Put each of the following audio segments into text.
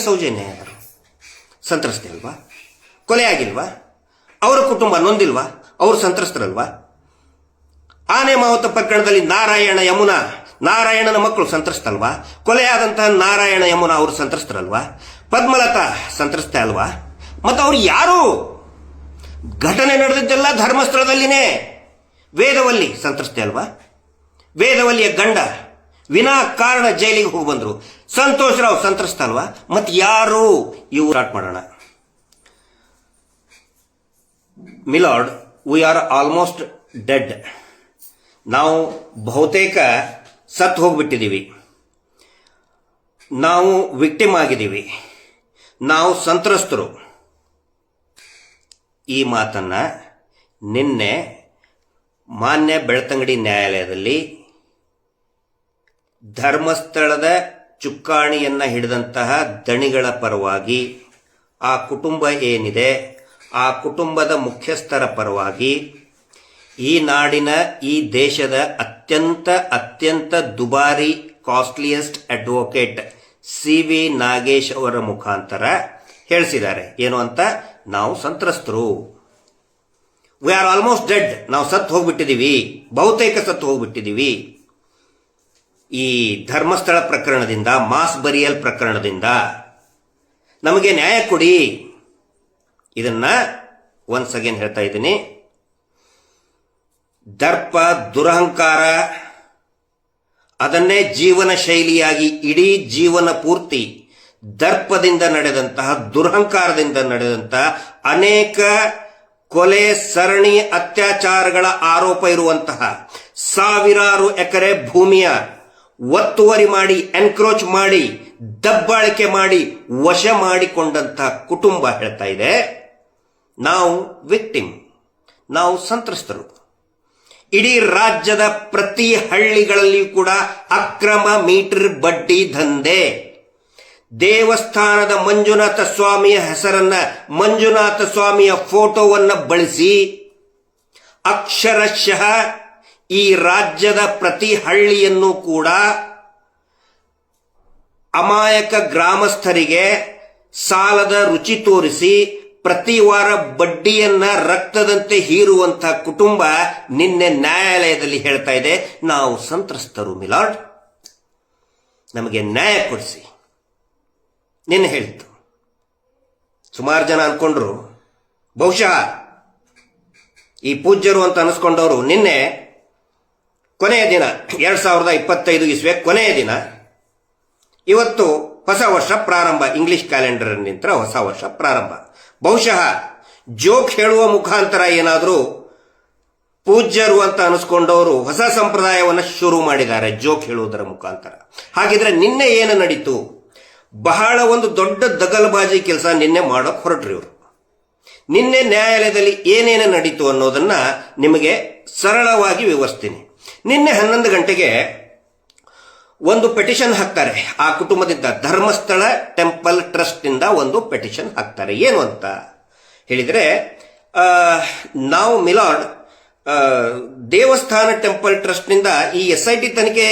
ಸೌಜನ್ಯ ಯಾರು ಸಂತ್ರಸ್ತೆ ಅಲ್ವಾ? ಕೊಲೆ ಆಗಿಲ್ವಾ? ಅವರ ಕುಟುಂಬ ನೊಂದಿಲ್ವಾ? ಅವರು ಸಂತ್ರಸ್ತರಲ್ವಾ? ಆನೆ ಮಾವುತ ಪ್ರಕರಣದಲ್ಲಿ ನಾರಾಯಣನ ಮಕ್ಕಳು ಸಂತ್ರಸ್ತಲ್ವಾ? ಕೊಲೆಯಾದಂತಹ ನಾರಾಯಣ ಯಮುನಾ ಅವರು ಸಂತ್ರಸ್ತರಲ್ವಾ? ಪದ್ಮಲತಾ ಸಂತ್ರಸ್ತೆ ಅಲ್ವಾ? ಮತ್ತು ಅವ್ರು ಯಾರು? ಘಟನೆ ನಡೆದಿದ್ದೆಲ್ಲ ಧರ್ಮಸ್ಥಳದಲ್ಲಿನೇ. ವೇದವಲ್ಲಿ ಸಂತ್ರಸ್ತೆ ಅಲ್ವಾ? ವೇದವಲ್ಲಿಯ ಗಂಡ ವಿನಾಕಾರಣ ಜೈಲಿಗೆ ಹೋಗಿ ಬಂದ್ರು. ಸಂತೋಷ್ ರಾವ್ ಸಂತ್ರಸ್ತ ಅಲ್ವಾ? ಮತ್ತೆ ಯಾರು? ಇವು ಸ್ಟಾರ್ಟ್ ಮಾಡೋಣ. ಮಿಲಾರ್ಡ್, ವಿ ಆರ್ ಆಲ್ಮೋಸ್ಟ್ ಡೆಡ್. ನಾವು ಬಹುತೇಕ ಸತ್ತು ಹೋಗ್ಬಿಟ್ಟಿದ್ದೀವಿ. ನಾವು ವಿಕ್ಟಿಮ್ ಆಗಿದ್ದೀವಿ. ನಾವು ಸಂತ್ರಸ್ತರು. ಈ ಮಾತನ್ನ ನಿನ್ನೆ ಮಾನ್ಯ ಬೆಳ್ತಂಗಡಿ ನ್ಯಾಯಾಲಯದಲ್ಲಿ ಧರ್ಮಸ್ಥಳದ ಚುಕ್ಕಾಣಿಯನ್ನ ಹಿಡಿದಂತಹ ದಣಿಗಳ ಪರವಾಗಿ, ಆ ಕುಟುಂಬ ಏನಿದೆ ಆ ಕುಟುಂಬದ ಮುಖ್ಯಸ್ಥರ ಪರವಾಗಿ, ಈ ನಾಡಿನ ಈ ದೇಶದ ಅತ್ಯಂತ ದುಬಾರಿ ಕಾಸ್ಟ್ಲಿಯೆಸ್ಟ್ ಅಡ್ವೊಕೇಟ್ CV ನಾಗೇಶ್ ಅವರ ಮುಖಾಂತರ ಹೇಳಿಸಿದ್ದಾರೆ. ಏನು ಅಂತ? ನಾವು ಸಂತ್ರಸ್ತರು. We are almost dead. ನಾವು ಸತ್ತು ಹೋಗ್ಬಿಟ್ಟಿದ್ದೀವಿ, ಬಹುತೇಕ ಸತ್ತು ಹೋಗ್ಬಿಟ್ಟಿದ್ದೀವಿ. ಈ ಧರ್ಮಸ್ಥಳ ಪ್ರಕರಣದಿಂದ, ಮಾಸ್ ಬರಿಯಲ್ ಪ್ರಕರಣದಿಂದ ನಮಗೆ ನ್ಯಾಯ ಕೊಡಿ. ಇದನ್ನ ಒನ್ಸ್ ಅಗೇನ್ ಹೇಳ್ತಾ ಇದ್ದೀನಿ. ದರ್ಪ, ದುರಹಂಕಾರ, ಅದನ್ನೇ ಜೀವನ ಶೈಲಿಯಾಗಿ ಇಡೀ ಜೀವನ ಪೂರ್ತಿ ದರ್ಪದಿಂದ ನಡೆದಂತಹ, ದುರಹಂಕಾರದಿಂದ ನಡೆದಂತಹ ಅನೇಕ ಕೊಲೆ, ಸರಣಿ ಅತ್ಯಾಚಾರಗಳ ಆರೋಪ ಇರುವಂತಹ ಸಾವಿರಾರು ಎಕರೆ ಭೂಮಿಯ ಒತ್ತುವರಿ ಮಾಡಿ, ಎನ್ಕ್ರೋಚ್ ಮಾಡಿ, ದಬ್ಬಾಳಿಕೆ ಮಾಡಿ ವಶ ಮಾಡಿಕೊಂಡಂತಹ ಕುಟುಂಬ ಹೇಳ್ತಾ ಇದೆ, ನಾವು ವಿಕ್ಟಿಮ್, ನಾವು ಸಂತ್ರಸ್ತರು. ಇಡೀ ರಾಜ್ಯದ ಪ್ರತಿ ಹಳ್ಳಿಗಳಲ್ಲಿಯೂ ಕೂಡ ಅಕ್ರಮ ಮೀಟರ್ ಬಡ್ಡಿ ದಂಧೆ. ದೇವಸ್ಥಾನದ ಮಂಜುನಾಥ ಸ್ವಾಮಿಯ ಹೆಸರನ್ನ, ಮಂಜುನಾಥ ಸ್ವಾಮಿಯ ಫೋಟೋವನ್ನ ಬಳಸಿ ಅಕ್ಷರಶಃ ಈ ರಾಜ್ಯದ ಪ್ರತಿ ಹಳ್ಳಿಯನ್ನು ಕೂಡ ಅಮಾಯಕ ಗ್ರಾಮಸ್ಥರಿಗೆ ಸಾಲದ ರುಚಿ ತೋರಿಸಿ ಪ್ರತಿ ವಾರ ಬಡ್ಡಿಯನ್ನ ರಕ್ತದಂತೆ ಹೀರುವಂತಹ ಕುಟುಂಬ ನಿನ್ನೆ ನ್ಯಾಯಾಲಯದಲ್ಲಿ ಹೇಳ್ತಾ ಇದೆ, ನಾವು ಸಂತ್ರಸ್ತರು ಮಿಲಾರ್ಡ್, ನಮಗೆ ನ್ಯಾಯ ಕೊಡಿಸಿ. ನಿನ್ನೆ ಹೇಳಿತ್ತು. ಸುಮಾರು ಜನ ಅನ್ಕೊಂಡ್ರು, ಬಹುಶಃ ಈ ಪೂಜ್ಯರು ಅಂತ ಅನಿಸ್ಕೊಂಡವರು ನಿನ್ನೆ ಕೊನೆಯ ದಿನ, 2025 ಇಸ್ವಿಯ ಕೊನೆಯ ದಿನ, ಇವತ್ತು ಹೊಸ ವರ್ಷ ಪ್ರಾರಂಭ, ಇಂಗ್ಲಿಷ್ ಕ್ಯಾಲೆಂಡರ್ ನಿಂತರ ಹೊಸ ವರ್ಷ ಪ್ರಾರಂಭ. ಬಹುಶಃ ಜೋಕ್ ಹೇಳುವ ಮುಖಾಂತರ ಏನಾದರೂ ಪೂಜ್ಯರು ಅಂತ ಅನಿಸ್ಕೊಂಡವರು ಹೊಸ ಸಂಪ್ರದಾಯವನ್ನು ಶುರು ಮಾಡಿದ್ದಾರೆ, ಜೋಕ್ ಹೇಳುವುದರ ಮುಖಾಂತರ. ಹಾಗಿದ್ರೆ ನಿನ್ನೆ ಏನು ನಡೀತು? ಬಹಳ ಒಂದು ದೊಡ್ಡ ದಗಲ್ಬಾಜಿ ಕೆಲಸ ನಿನ್ನೆ ಮಾಡೋಕೆ ಹೊರಟ್ರಿ ಇವರು. ನಿನ್ನೆ ನ್ಯಾಯಾಲಯದಲ್ಲಿ ಏನೇನು ನಡೀತು ಅನ್ನೋದನ್ನ ನಿಮಗೆ ಸರಳವಾಗಿ ವಿವರಿಸ್ತೀನಿ. ನಿನ್ನೆ 11 ಗಂಟೆಗೆ ಒಂದು ಪೆಟಿಷನ್ ಹಾಕ್ತಾರೆ ಆ ಕುಟುಂಬದಿಂದ. ಧರ್ಮಸ್ಥಳ ಟೆಂಪಲ್ ಟ್ರಸ್ಟ್ ಇಂದ ಒಂದು ಪೆಟಿಷನ್ ಹಾಕ್ತಾರೆ. ಏನು ಅಂತ ಹೇಳಿದ್ರೆ, ನಾವು ಮಿಲಾರ್ಡ್, ದೇವಸ್ಥಾನ ಟೆಂಪಲ್ ಟ್ರಸ್ಟ್ ನಿಂದ ಈ SIT ತನಿಖೆ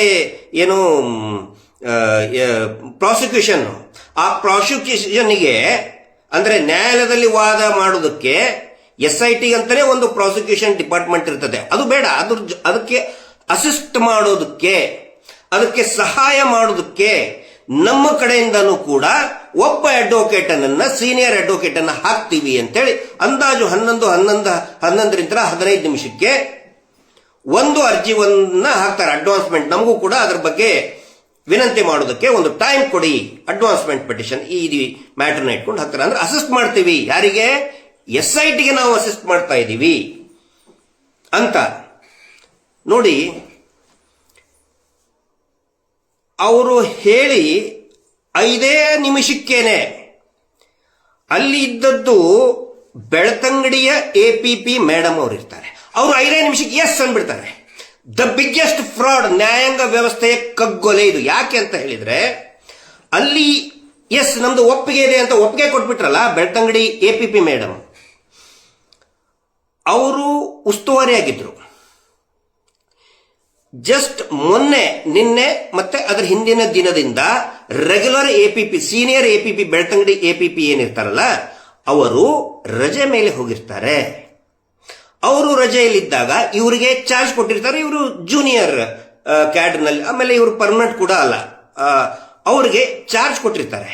ಏನು ಪ್ರಾಸಿಕ್ಯೂಷನ್, ಆ ಪ್ರಾಸಿಕ್ಯೂಷನ್ಗೆ ಅಂದ್ರೆ ನ್ಯಾಯಾಲಯದಲ್ಲಿ ವಾದ ಮಾಡೋದಕ್ಕೆ SIT ಅಂತಾನೆ ಒಂದು ಪ್ರಾಸಿಕ್ಯೂಷನ್ ಡಿಪಾರ್ಟ್ಮೆಂಟ್ ಇರ್ತದೆ. ಅದು ಬೇಡ, ಅದಕ್ಕೆ ಅಸಿಸ್ಟ್ ಮಾಡೋದಕ್ಕೆ, ಅದಕ್ಕೆ ಸಹಾಯ ಮಾಡೋದಕ್ಕೆ ನಮ್ಮ ಕಡೆಯಿಂದನೂ ಕೂಡ ಒಬ್ಬ ಅಡ್ವೊಕೇಟ್ ಅನ್ನ, ಸೀನಿಯರ್ ಅಡ್ವೊಕೇಟ್ ಅನ್ನ ಹಾಕ್ತೀವಿ ಅಂತೇಳಿ ಅಂದಾಜು 11ರಿಂದ 15 ನಿಮಿಷಕ್ಕೆ ಒಂದು ಅರ್ಜಿಯನ್ನ ಹಾಕ್ತಾರೆ. ಅಡ್ವಾನ್ಸ್ಮೆಂಟ್, ನಮಗೂ ಕೂಡ ಅದ್ರ ಬಗ್ಗೆ ವಿನಂತಿ ಮಾಡೋದಕ್ಕೆ ಒಂದು ಟೈಮ್ ಕೊಡಿ, ಅಡ್ವಾನ್ಸ್ಮೆಂಟ್ ಪೆಟಿಷನ್ ಈ ಮ್ಯಾಟರ್ನ ಇಟ್ಕೊಂಡು ಹಾಕ್ತಾರೆ. ಅಂದ್ರೆ ಅಸಿಸ್ಟ್ ಮಾಡ್ತೀವಿ. ಯಾರಿಗೆ? SITಗೆ ನಾವು ಅಸಿಸ್ಟ್ ಮಾಡ್ತಾ ಇದ್ದೀವಿ ಅಂತ ನೋಡಿ. ಅವರು ಹೇಳಿ 5 ನಿಮಿಷಕ್ಕೇನೆ ಅಲ್ಲಿ ಇದ್ದದ್ದು ಬೆಳ್ತಂಗಡಿಯ APP ಮೇಡಮ್ ಅವರು ಇರ್ತಾರೆ. ಅವರು 5 ನಿಮಿಷಕ್ಕೆ ಎಸ್ ಅಂದ್ಬಿಡ್ತಾರೆ. ದ ಬಿಗ್ಗೆಸ್ಟ್ ಫ್ರಾಡ್, ನ್ಯಾಯಾಂಗ ವ್ಯವಸ್ಥೆಯ ಕಗ್ಗೊಲೆ ಇದು. ಯಾಕೆ ಅಂತ ಹೇಳಿದ್ರೆ, ಅಲ್ಲಿ ಎಸ್ ನಮ್ದು ಒಪ್ಪಿಗೆ ಇದೆ ಅಂತ ಒಪ್ಪಿಗೆ ಕೊಟ್ಬಿಟ್ರಲ್ಲ ಬೆಳ್ತಂಗಡಿ APP ಮೇಡಮ್. ಅವರು ಉಸ್ತುವಾರಿ ಆಗಿದ್ರು. ಜಸ್ಟ್ ನಿನ್ನೆ ಮತ್ತೆ ಅದರ ಹಿಂದಿನ ದಿನದಿಂದ regular APP, senior APP, Belthangady APP ಏನಿರ್ತಾರಲ್ಲ ಅವರು ರಜೆ ಮೇಲೆ ಹೋಗಿರ್ತಾರೆ. ಅವರು ರಜೆಯಲ್ಲಿದ್ದಾಗ ಇವರಿಗೆ ಚಾರ್ಜ್ ಕೊಟ್ಟಿರ್ತಾರೆ. ಇವರು ಜೂನಿಯರ್ ಕ್ಯಾಡರ್ನಲ್ಲಿ, ಆಮೇಲೆ ಇವರು ಪರ್ಮನೆಂಟ್ ಕೂಡ ಅಲ್ಲ, ಅವರಿಗೆ ಚಾರ್ಜ್ ಕೊಟ್ಟಿರ್ತಾರೆ.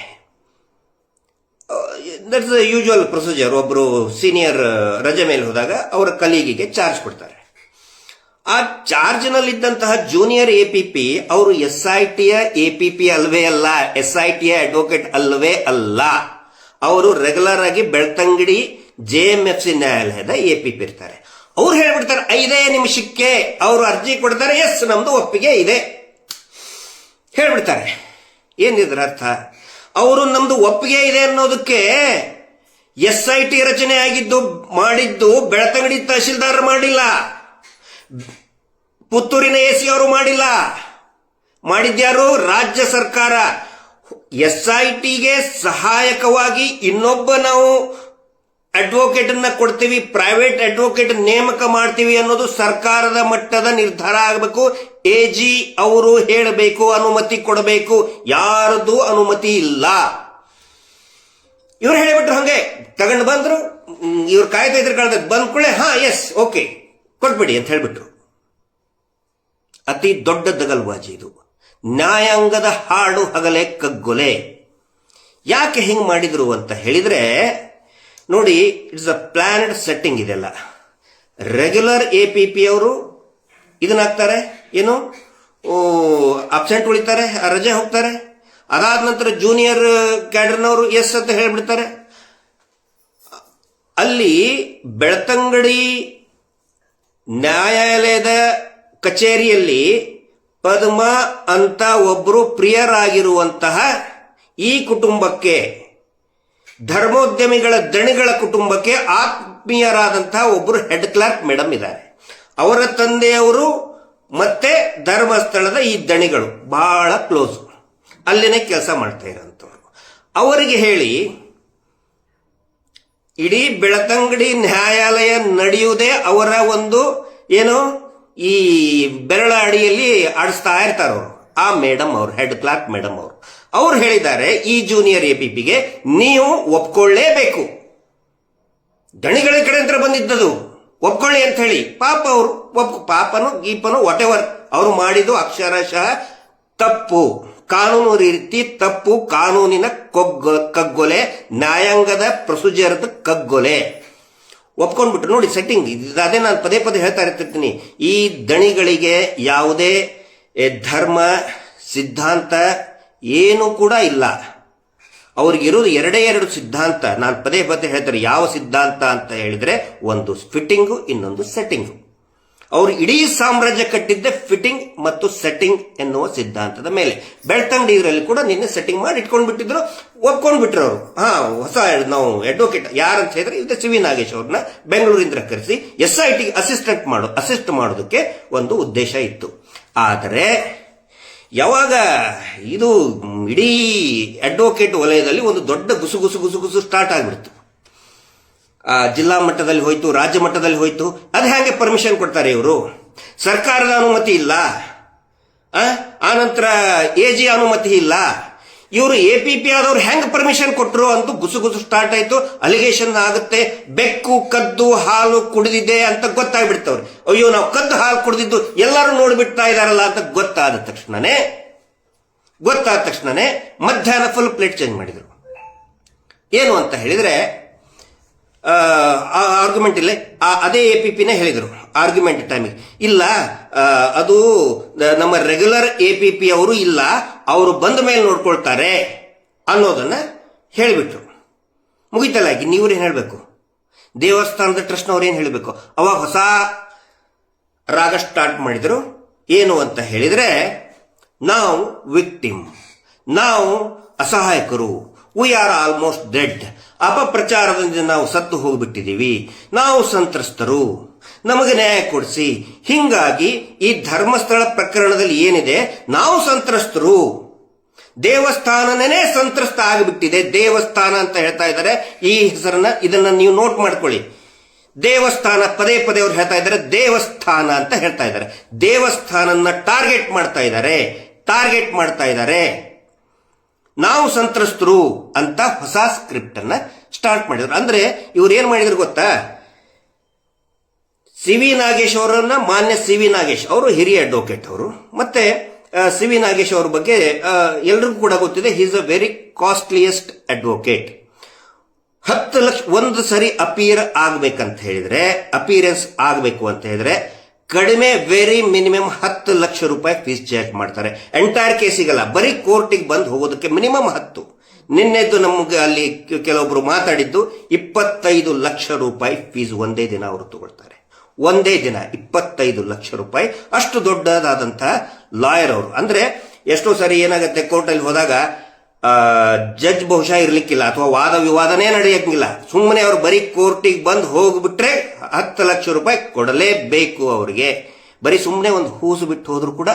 That's the usual procedure. ಒಬ್ರು ಸೀನಿಯರ್ ರಜೆ ಮೇಲೆ ಹೋದಾಗ ಅವರ ಕಲೀಗಿಗೆ ಚಾರ್ಜ್ ಕೊಡ್ತಾರೆ. ಆ ಚಾರ್ಜ್ನಲ್ಲಿದ್ದಂತಹ ಜೂನಿಯರ್ ಎಪಿಪಿ ಅವರು SITಯ ಎಪಿಪಿ ಅಲ್ವೇ ಅಲ್ಲ, SITಯ ಅಡ್ವೊಕೇಟ್ ಅಲ್ವೇ ಅಲ್ಲ. ಅವರು ರೆಗ್ಯುಲರ್ ಆಗಿ ಬೆಳ್ತಂಗಡಿ JMFC ನ್ಯಾಯಾಲಯದ ಎಪಿಪಿ ಇರ್ತಾರೆ. ಅವ್ರು ಹೇಳ್ಬಿಡ್ತಾರೆ 5 ನಿಮಿಷಕ್ಕೆ ಅವರು ಅರ್ಜಿ ಕೊಡ್ತಾರೆ, ಎಸ್ ನಮ್ದು ಒಪ್ಪಿಗೆ ಇದೆ ಹೇಳ್ಬಿಡ್ತಾರೆ. ಏನಿದ್ರ ಅರ್ಥ? ಅವರು ನಮ್ದು ಒಪ್ಪಿಗೆ ಇದೆ ಅನ್ನೋದಕ್ಕೆ SIT ರಚನೆ ಮಾಡಿದ್ದು ಬೆಳ್ತಂಗಡಿ ತಹಶೀಲ್ದಾರ್ ಮಾಡಿಲ್ಲ, ಪುತ್ತೂರಿನ AC ಅವರು ಮಾಡಿಲ್ಲ, ಮಾಡಿದ್ಯಾರು ರಾಜ್ಯ ಸರ್ಕಾರ. SITಗೆ ಸಹಾಯಕವಾಗಿ ಇನ್ನೊಬ್ಬ ನಾವು ಅಡ್ವೊಕೇಟ್ ಅನ್ನ ಕೊಡ್ತೀವಿ, ಪ್ರೈವೇಟ್ ಅಡ್ವೊಕೇಟ್ ನೇಮಕ ಮಾಡ್ತೀವಿ ಅನ್ನೋದು ಸರ್ಕಾರದ ಮಟ್ಟದ ನಿರ್ಧಾರ ಆಗಬೇಕು. AG ಅವರು ಹೇಳಬೇಕು, ಅನುಮತಿ ಕೊಡಬೇಕು. ಯಾರದು ಅನುಮತಿ ಇಲ್ಲ. ಇವ್ರು ಹೇಳಿಬಿಟ್ರು, ಹಂಗೆ ತಗೊಂಡು ಬಂದ್ರು. ಇವ್ರು ಕಾಯ್ತಾ ಇದ್ರು, ಕಳೆದ ಬಂದ್ ಕೂಡಲೇ ಹಾ ಎಸ್ ಓಕೆ ಕೊಟ್ಬಿಡಿ ಅಂತ ಹೇಳ್ಬಿಟ್ರು. ಅತಿ ದೊಡ್ಡ ದಗಲ್ಬಾಜಿ ಇದು. ನ್ಯಾಯಾಂಗದ ಹಾಡು ಹಗಲೇ ಕಗ್ಗೊಲೆ. ಯಾಕೆ ಹಿಂಗ್ ಮಾಡಿದ್ರು ಅಂತ ಹೇಳಿದ್ರೆ ನೋಡಿ, ಇಟ್ಸ್ ಅ ಪ್ಲಾನ್ಡ್ ಸೆಟ್ಟಿಂಗ್ ಇದೆಲ್ಲ. ರೆಗ್ಯುಲರ್ ಎಪಿಪಿ ಅವರು ಇದನ್ನಾಗ್ತಾರೆ, ಏನು ಅಬ್ಸೆಂಟ್ ಉಳಿತಾರೆ, ರಜೆ ಹೋಗ್ತಾರೆ. ಅದಾದ ನಂತರ ಜೂನಿಯರ್ ಕ್ಯಾಡರ್ನವರು ಎಸ್ ಅಂತ ಹೇಳ್ಬಿಡ್ತಾರೆ. ಅಲ್ಲಿ ಬೆಳ್ತಂಗಡಿ ನ್ಯಾಯಾಲಯದ ಕಚೇರಿಯಲ್ಲಿ ಪದ್ಮ ಅಂತ ಒಬ್ಬರು ಪ್ರಿಯರಾಗಿರುವಂತಹ ಈ ಕುಟುಂಬಕ್ಕೆ, ಧರ್ಮೋದ್ಯಮಿಗಳ ದಣಿಗಳ ಕುಟುಂಬಕ್ಕೆ ಆತ್ಮೀಯರಾದಂತಹ ಒಬ್ಬರು ಹೆಡ್ ಕ್ಲರ್ಕ್ ಮೇಡಮ್ ಇದ್ದಾರೆ. ಅವರ ತಂದೆಯವರು ಮತ್ತೆ ಧರ್ಮಸ್ಥಳದ ಈ ದಣಿಗಳು ಬಹಳ ಕ್ಲೋಸ್, ಅಲ್ಲಿನೇ ಕೆಲಸ ಮಾಡ್ತಾ ಇರೋಂಥವ್ರು. ಅವರಿಗೆ ಹೇಳಿ, ಇಡೀ ಬೆಳ್ತಂಗಡಿ ನ್ಯಾಯಾಲಯ ನಡೆಯುವುದೇ ಅವರ ಒಂದು ಏನು ಈ ಬೆರಳ ಅಡಿಯಲ್ಲಿ ಆಡಿಸ್ತಾ ಇರ್ತಾರೆ ಅವರು. ಆ ಮೇಡಮ್ ಅವರು, ಹೆಡ್ ಕ್ಲಾರ್ಕ್ ಮೇಡಮ್ ಅವರು ಹೇಳಿದ್ದಾರೆ, ಈ ಜೂನಿಯರ್ ಎಪಿಪಿಗೆ ನೀವು ಒಪ್ಕೊಳ್ಳೇಬೇಕು. ದಣಿಗಳ ಕಡೆ ಅಂತ ಬಂದಿದ್ದದು, ಒಪ್ಕೊಳ್ಳಿ ಅಂತ ಹೇಳಿ. ಪಾಪ ಅವರು ಪಾಪನು ಗೀಪನು ವಾಟ್ ಎವರ್ ಅವರು ಮಾಡಿದ್ದು ಅಕ್ಷರಶಃ ತಪ್ಪು, ಕಾನೂನು ರೀತಿ ತಪ್ಪು, ಕಾನೂನಿನ ಕಗ್ಗೊಲೆ, ನ್ಯಾಯಾಂಗದ ಪ್ರೊಸೀಜರ್ದ ಕಗ್ಗೊಲೆ. ಒಪ್ಕೊಂಡ್ಬಿಟ್ರು. ನೋಡಿ ಸೆಟ್ಟಿಂಗ್ ಅದೇ ನಾನು ಪದೇ ಪದೇ ಹೇಳ್ತಾ ಇರ್ತಿರ್ತೀನಿ. ಈ ದಣಿಗಳಿಗೆ ಯಾವುದೇ ಧರ್ಮ ಸಿದ್ಧಾಂತ ಏನು ಕೂಡ ಇಲ್ಲ. ಅವ್ರಿಗಿರೋದು ಎರಡು ಸಿದ್ಧಾಂತ. ನಾನು ಪದೇ ಪದೇ ಹೇಳ್ತಾರೆ, ಯಾವ ಸಿದ್ಧಾಂತ ಅಂತ ಹೇಳಿದ್ರೆ, ಒಂದು ಫಿಟ್ಟಿಂಗು, ಇನ್ನೊಂದು ಸೆಟ್ಟಿಂಗು. ಅವರು ಇಡೀ ಸಾಮ್ರಾಜ್ಯ ಕಟ್ಟಿದ್ದೆ ಫಿಟ್ಟಿಂಗ್ ಮತ್ತು ಸೆಟ್ಟಿಂಗ್ ಎನ್ನುವ ಸಿದ್ಧಾಂತದ ಮೇಲೆ. ಬೆಳ್ತಂಗಡಿ ಇದರಲ್ಲಿ ಕೂಡ ನಿನ್ನೆ ಸೆಟ್ಟಿಂಗ್ ಮಾಡಿ ಇಟ್ಕೊಂಡ್ಬಿಟ್ಟಿದ್ರು, ಒಪ್ಕೊಂಡ್ಬಿಟ್ರು ಅವರು. ಹೊಸ ನಾವು ಅಡ್ವೊಕೇಟ್ ಯಾರಂತ ಹೇಳಿದ್ರೆ ಇದು ಸಿ ವಿ ನಾಗೇಶ್ ಅವ್ರನ್ನ ಬೆಂಗಳೂರಿಂದ ಕರೆಸಿ SIT ಅಸಿಸ್ಟ್ ಮಾಡೋದಕ್ಕೆ ಒಂದು ಉದ್ದೇಶ ಇತ್ತು. ಆದರೆ ಯಾವಾಗ ಇದು ಇಡೀ ಅಡ್ವೊಕೇಟ್ ವಲಯದಲ್ಲಿ ಒಂದು ದೊಡ್ಡ ಗುಸು ಸ್ಟಾರ್ಟ್ ಆಗ್ಬಿಡ್ತು. ಜಿಲ್ಲಾ ಮಟ್ಟದಲ್ಲಿ ಹೋಯ್ತು, ರಾಜ್ಯ ಮಟ್ಟದಲ್ಲಿ ಹೋಯ್ತು. ಅದು ಹೇಗೆ ಪರ್ಮಿಷನ್ ಕೊಡ್ತಾರೆ ಇವರು? ಸರ್ಕಾರದ ಅನುಮತಿ ಇಲ್ಲ, ಆನಂತರ AG ಅನುಮತಿ ಇಲ್ಲ. ಇವರು ಎಪಿಪಿ ಆದವ್ರು ಹೆಂಗ್ ಪರ್ಮಿಷನ್ ಕೊಟ್ಟರು ಅಂತ ಗುಸು ಸ್ಟಾರ್ಟ್ ಆಯ್ತು. ಅಲಿಗೇಷನ್ ಆಗುತ್ತೆ, ಬೆಕ್ಕು ಕದ್ದು ಹಾಲು ಕುಡಿದಿದೆ ಅಂತ ಗೊತ್ತಾಗ್ಬಿಡ್ತವ್ರು. ಅಯ್ಯೋ, ನಾವು ಕದ್ದು ಹಾಲು ಕುಡಿದಿದ್ದು ಎಲ್ಲರೂ ನೋಡ್ಬಿಡ್ತಾ ಇದಾರಲ್ಲ ಅಂತ ಗೊತ್ತಾದ ತಕ್ಷಣನೇ ಮಧ್ಯಾಹ್ನ ಫುಲ್ ಪ್ಲೇಟ್ ಚೇಂಜ್ ಮಾಡಿದ್ರು. ಏನು ಅಂತ ಹೇಳಿದ್ರೆ, ಆರ್ಗ್ಯುಮೆಂಟ್ ಇಲ್ಲ, ಅದೇ ಎಪಿಪಿನೇ ಹೇಳಿದ್ರು ಆರ್ಗ್ಯುಮೆಂಟ್ ಟೈಮಿಗೆ. ಇಲ್ಲ, ಅದು ನಮ್ಮ ರೆಗ್ಯುಲರ್ ಎಪಿಪಿ ಅವರು ಇಲ್ಲ, ಅವರು ಬಂದ ಮೇಲೆ ನೋಡ್ಕೊಳ್ತಾರೆ ಅನ್ನೋದನ್ನ ಹೇಳಿಬಿಟ್ರು. ಮುಗಿತಲ್ಲ, ನೀವ್ರೇನು ಹೇಳಬೇಕು? ದೇವಸ್ಥಾನದ ಟ್ರಸ್ಟ್ನವ್ರು ಏನು ಹೇಳಬೇಕು? ಅವಾಗ ಹೊಸ ರಾಗ ಸ್ಟಾರ್ಟ್ ಮಾಡಿದ್ರು. ಏನು ಅಂತ ಹೇಳಿದ್ರೆ, ನಾವು ವಿಕ್ಟಿಮ್, ನಾವು ಅಸಹಾಯಕರು, ವಿ ಆರ್ ಆಲ್ಮೋಸ್ಟ್ ಡೆಡ್, ಅಪಪ್ರಚಾರದಿಂದ ನಾವು ಸತ್ತು ಹೋಗ್ಬಿಟ್ಟಿದ್ದೀವಿ, ನಾವು ಸಂತ್ರಸ್ತರು, ನಮಗೆ ನ್ಯಾಯ ಕೊಡಿಸಿ. ಹಿಂಗಾಗಿ ಈ ಧರ್ಮಸ್ಥಳ ಪ್ರಕರಣದಲ್ಲಿ ಏನಿದೆ, ನಾವು ಸಂತ್ರಸ್ತರು, ದೇವಸ್ಥಾನನೇ ಸಂತ್ರಸ್ತ ಆಗಿಬಿಟ್ಟಿದೆ. ದೇವಸ್ಥಾನ ಅಂತ ಹೇಳ್ತಾ ಇದ್ದಾರೆ. ಈ ಹೆಸರನ್ನ, ಇದನ್ನ ನೀವು ನೋಟ್ ಮಾಡ್ಕೊಳ್ಳಿ. ದೇವಸ್ಥಾನ ಪದೇ ಪದೇ ಅವ್ರು ಹೇಳ್ತಾ ಇದ್ದಾರೆ, ದೇವಸ್ಥಾನ ಅಂತ ಹೇಳ್ತಾ ಇದ್ದಾರೆ. ದೇವಸ್ಥಾನನ ಟಾರ್ಗೆಟ್ ಮಾಡ್ತಾ ಇದ್ದಾರೆ. ನಾವು ಸಂತ್ರಸ್ತರು ಅಂತ ಹೊಸ ಸ್ಕ್ರಿಪ್ಟ್ ಅನ್ನ ಸ್ಟಾರ್ಟ್ ಮಾಡಿದ್ರು. ಅಂದ್ರೆ ಇವ್ರು ಏನ್ ಮಾಡಿದ್ರು ಗೊತ್ತಾ, ಸಿ ವಿ ನಾಗೇಶ್ ಅವರನ್ನ, ಮಾನ್ಯ ಸಿ ವಿ ನಾಗೇಶ್ ಅವರು ಹಿರಿಯ ಅಡ್ವೊಕೇಟ್ ಅವರು, ಮತ್ತೆ ಸಿ ವಿ ನಾಗೇಶ್ ಅವ್ರ ಬಗ್ಗೆ ಎಲ್ರಿಗೂ ಕೂಡ ಗೊತ್ತಿದೆ, he is a very costliest advocate. 10 lakh ಒಂದು ಸರಿ ಅಪಿಯರೆನ್ಸ್ ಆಗಬೇಕು ಅಂತ ಹೇಳಿದ್ರೆ ಕಡಿಮೆ ವೆರಿ ಮಿನಿಮಮ್ 10 ಲಕ್ಷ ರೂಪಾಯಿ ಫೀಸ್ ಚಾರ್ಜ್ ಮಾಡ್ತಾರೆ. ಎಂಟೈರ್ ಕೇಸಿಗಲ್ಲ, ಬರೀ ಕೋರ್ಟಿಗೆ ಬಂದು ಹೋಗೋದಕ್ಕೆ ಮಿನಿಮಮ್ 10. ನಿನ್ನೆದ್ದು ನಮ್ಗೆ ಅಲ್ಲಿ ಕೆಲವೊಬ್ರು ಮಾತಾಡಿದ್ದು 25 ಲಕ್ಷ ರೂಪಾಯಿ ಫೀಸ್ ಒಂದೇ ದಿನ ಅವರು ತಗೊಳ್ತಾರೆ. ಒಂದೇ ದಿನ 25 ಲಕ್ಷ ರೂಪಾಯಿ. ಅಷ್ಟು ದೊಡ್ಡದಾದಂತಹ ಲಾಯರ್ ಅವರು. ಅಂದ್ರೆ ಎಷ್ಟೋ ಸರಿ ಏನಾಗುತ್ತೆ, ಕೋರ್ಟಲ್ಲಿ ಹೋದಾಗ ಜಡ್ಜ್ ಬಹುಶಃ ಇರ್ಲಿಕ್ಕಿಲ್ಲ ಅಥವಾ ವಾದ ವಿವಾದನೇ ನಡೆಯಂಗಿಲ್ಲ. ಸುಮ್ಮನೆ ಅವ್ರು ಬರೀ ಕೋರ್ಟಿಗೆ ಬಂದು ಹೋಗ್ಬಿಟ್ರೆ 10 ಲಕ್ಷ ರೂಪಾಯಿ ಕೊಡಲೇಬೇಕು ಅವ್ರಿಗೆ. ಬರೀ ಸುಮ್ಮನೆ ಒಂದು ಹೂಸು ಬಿಟ್ಟು ಹೋದ್ರು ಕೂಡ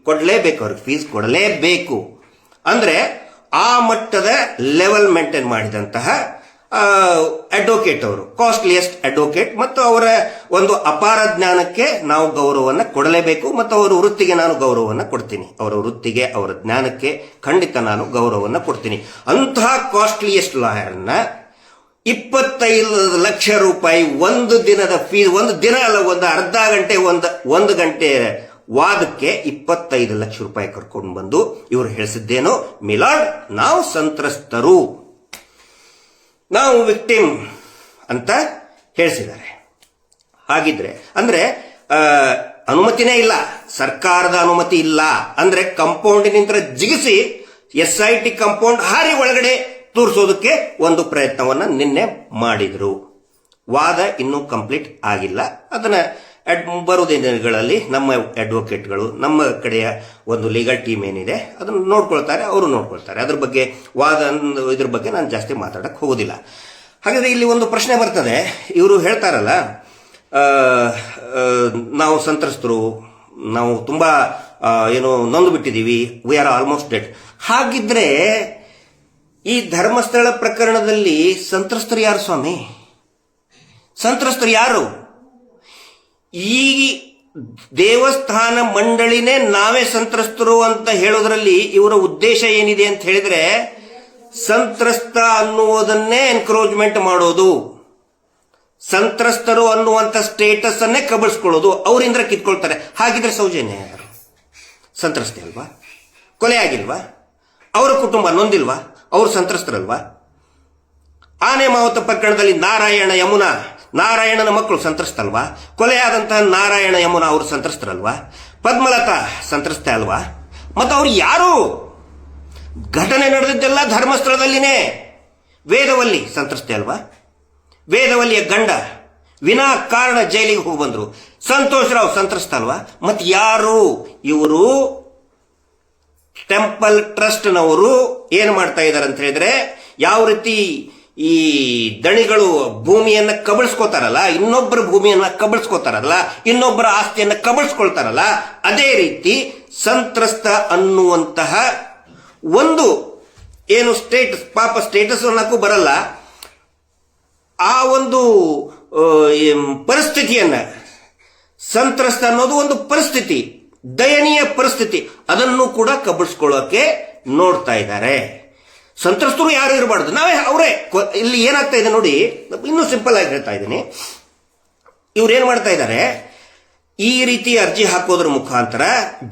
ಕೊಡಲೇಬೇಕು, ಅವ್ರಿಗೆ ಫೀಸ್ ಕೊಡಲೇಬೇಕು. ಅಂದ್ರೆ ಆ ಮಟ್ಟದ ಲೆವೆಲ್ ಮೇಂಟೈನ್ ಮಾಡಿದಂತಹ ಅಡ್ವೊಕೇಟ್ ಅವರು, ಕಾಸ್ಟ್ಲಿಯೆಸ್ಟ್ ಅಡ್ವೊಕೇಟ್. ಮತ್ತು ಅವರ ಒಂದು ಅಪಾರ ಜ್ಞಾನಕ್ಕೆ ನಾವು ಗೌರವವನ್ನು ಕೊಡಲೇಬೇಕು, ಮತ್ತು ಅವರ ವೃತ್ತಿಗೆ ನಾನು ಗೌರವವನ್ನು ಕೊಡ್ತೀನಿ. ಅವರ ವೃತ್ತಿಗೆ, ಅವರ ಜ್ಞಾನಕ್ಕೆ ಖಂಡಿತ ನಾನು ಗೌರವವನ್ನು ಕೊಡ್ತೀನಿ. ಅಂತಹ ಕಾಸ್ಟ್ಲಿಯೆಸ್ಟ್ ಲಾಯರ್ನ 25 ಲಕ್ಷ ರೂಪಾಯಿ ಒಂದು ದಿನದ ಫೀಸ್, ಒಂದು ದಿನ ಅಲ್ಲ, ಒಂದು ಅರ್ಧ ಗಂಟೆ, ಒಂದು ಗಂಟೆ ವಾದಕ್ಕೆ 25 ಲಕ್ಷ ರೂಪಾಯಿ ಕರ್ಕೊಂಡು ಬಂದು ಇವರು ಹೇಳಿಸಿದ್ದೇನು, ಮಿಲಾಡ್ ನಾವು ಸಂತ್ರಸ್ತರು, ನಾವು ವಿಕ್ಟಿಮ್ ಅಂತ ಹೇಳಿಸಿದ್ದಾರೆ. ಹಾಗಿದ್ರೆ ಅಂದ್ರೆ ಅನುಮತಿನೇ ಇಲ್ಲ, ಸರ್ಕಾರದ ಅನುಮತಿ ಇಲ್ಲ. ಅಂದ್ರೆ ಕಂಪೌಂಡಿನಿಂದ ಜಿಗಿಸಿ SIT ಕಂಪೌಂಡ್ ಹಾರಿ ಒಳಗಡೆ ತೂರಿಸೋದಕ್ಕೆ ಒಂದು ಪ್ರಯತ್ನವನ್ನ ನಿನ್ನೆ ಮಾಡಿದ್ರು. ವಾದ ಇನ್ನೂ ಕಂಪ್ಲೀಟ್ ಆಗಿಲ್ಲ. ಅದನ್ನ ಬರುವ ದಿನಗಳಲ್ಲಿ ನಮ್ಮ ಅಡ್ವೊಕೇಟ್ಗಳು, ನಮ್ಮ ಕಡೆಯ ಒಂದು ಲೀಗಲ್ ಟೀಮ್ ಏನಿದೆ ಅದನ್ನು ನೋಡ್ಕೊಳ್ತಾರೆ, ಅವರು ನೋಡ್ಕೊಳ್ತಾರೆ. ಅದ್ರ ಬಗ್ಗೆ ಇದ್ರ ಬಗ್ಗೆ ನಾನು ಜಾಸ್ತಿ ಮಾತಾಡಕ್ ಹೋಗೋದಿಲ್ಲ. ಹಾಗಾದ್ರೆ ಇಲ್ಲಿ ಒಂದು ಪ್ರಶ್ನೆ ಬರ್ತದೆ, ಇವರು ಹೇಳ್ತಾರಲ್ಲ ನಾವು ಸಂತ್ರಸ್ತರು, ನಾವು ತುಂಬಾ ನೊಂದು ಬಿಟ್ಟಿದೀವಿ, ವಿ ಆರ್ ಆಲ್ಮೋಸ್ಟ್ ಡೆಡ್. ಹಾಗಿದ್ರೆ ಈ ಧರ್ಮಸ್ಥಳ ಪ್ರಕರಣದಲ್ಲಿ ಸಂತ್ರಸ್ತರು ಯಾರು ಸ್ವಾಮಿ? ಸಂತ್ರಸ್ತರು ಯಾರು? ಈ ದೇವಸ್ಥಾನ ಮಂಡಳಿನೇ ನಾವೇ ಸಂತ್ರಸ್ತರು ಅಂತ ಹೇಳೋದ್ರಲ್ಲಿ ಇವರ ಉದ್ದೇಶ ಏನಿದೆ ಅಂತ ಹೇಳಿದ್ರೆ, ಸಂತ್ರಸ್ತ ಅನ್ನುವುದನ್ನೇ ಎನ್ಕ್ರೋಚ್ಮೆಂಟ್ ಮಾಡೋದು, ಸಂತ್ರಸ್ತರು ಅನ್ನುವಂತ ಸ್ಟೇಟಸ್ ಅನ್ನೇ ಕಬಳಿಸ್ಕೊಳ್ಳೋದು, ಅವರಿಂದ ಕಿತ್ಕೊಳ್ತಾರೆ. ಹಾಗಿದ್ರೆ ಸೌಜನ್ಯ ಯಾರು? ಸಂತ್ರಸ್ತೆ ಅಲ್ವಾ? ಕೊಲೆ ಆಗಿಲ್ವಾ? ಅವರ ಕುಟುಂಬ ನೊಂದಿಲ್ವಾ? ಅವರು ಸಂತ್ರಸ್ತರಲ್ವಾ? ಆನೆ ಮಾವತ ಪ್ರಕರಣದಲ್ಲಿ ನಾರಾಯಣನ ಮಕ್ಕಳು ಸಂತ್ರಸ್ತಲ್ವಾ? ಕೊಲೆಯಾದಂತಹ ನಾರಾಯಣ ಯಮುನಾ ಅವರು ಸಂತ್ರಸ್ತರಲ್ವಾ? ಪದ್ಮಲತಾ ಸಂತ್ರಸ್ತೆ ಅಲ್ವಾ? ಮತ್ತು ಅವ್ರು ಯಾರು? ಘಟನೆ ನಡೆದಿದ್ದೆಲ್ಲ ಧರ್ಮಸ್ಥಳದಲ್ಲಿನೇ. ವೇದವಲ್ಲಿ ಸಂತ್ರಸ್ತೆ ಅಲ್ವಾ? ವೇದವಲ್ಲಿಯ ಗಂಡ ವಿನಾಕಾರಣ ಜೈಲಿಗೆ ಹೋಗಿ ಬಂದ್ರು. ಸಂತೋಷ್ ರಾವ್ ಸಂತ್ರಸ್ತ ಅಲ್ವಾ? ಮತ್ತೆ ಯಾರು ಇವರು? ಟೆಂಪಲ್ ಟ್ರಸ್ಟ್ನವರು ಏನು ಮಾಡ್ತಾ ಇದ್ದಾರೆ ಅಂತ ಹೇಳಿದ್ರೆ, ಯಾವ ರೀತಿ ಈ ದಣಿಗಳು ಭೂಮಿಯನ್ನ ಕಬಳಿಸ್ಕೋತಾರಲ್ಲ, ಇನ್ನೊಬ್ಬರ ಭೂಮಿಯನ್ನ ಕಬಳಿಸ್ಕೋತಾರಲ್ಲ, ಇನ್ನೊಬ್ಬರ ಆಸ್ತಿಯನ್ನ ಕಬಳಿಸ್ಕೊಳ್ತಾರಲ್ಲ, ಅದೇ ರೀತಿ ಸಂತ್ರಸ್ತ ಅನ್ನುವಂತಹ ಒಂದು ಏನು ಸ್ಟೇಟಸ್, ಪಾಪ ಸ್ಟೇಟಸ್ ಅನ್ನಕ್ಕೂ ಬರಲ್ಲ, ಆ ಒಂದು ಪರಿಸ್ಥಿತಿಯನ್ನ, ಸಂತ್ರಸ್ತ ಅನ್ನೋದು ಒಂದು ಪರಿಸ್ಥಿತಿ, ದಯನೀಯ ಪರಿಸ್ಥಿತಿ, ಅದನ್ನು ಕೂಡ ಕಬಳಿಸ್ಕೊಳ್ಳೋಕೆ ನೋಡ್ತಾ ಇದ್ದಾರೆ. ಸಂತ್ರಸ್ತರು ಯಾರು ಇರಬಾರ್ದು, ನಾವೇ ಅವರೇ. ಇಲ್ಲಿ ಏನಾಗ್ತಾ ಇದೆ ನೋಡಿ, ಇನ್ನೂ ಸಿಂಪಲ್ ಆಗಿ ಹೇಳ್ತಾ ಇದ್ದೀನಿ. ಇವ್ರು ಏನ್ ಮಾಡ್ತಾ ಇದ್ದಾರೆ, ಈ ರೀತಿ ಅರ್ಜಿ ಹಾಕೋದ್ರ ಮುಖಾಂತರ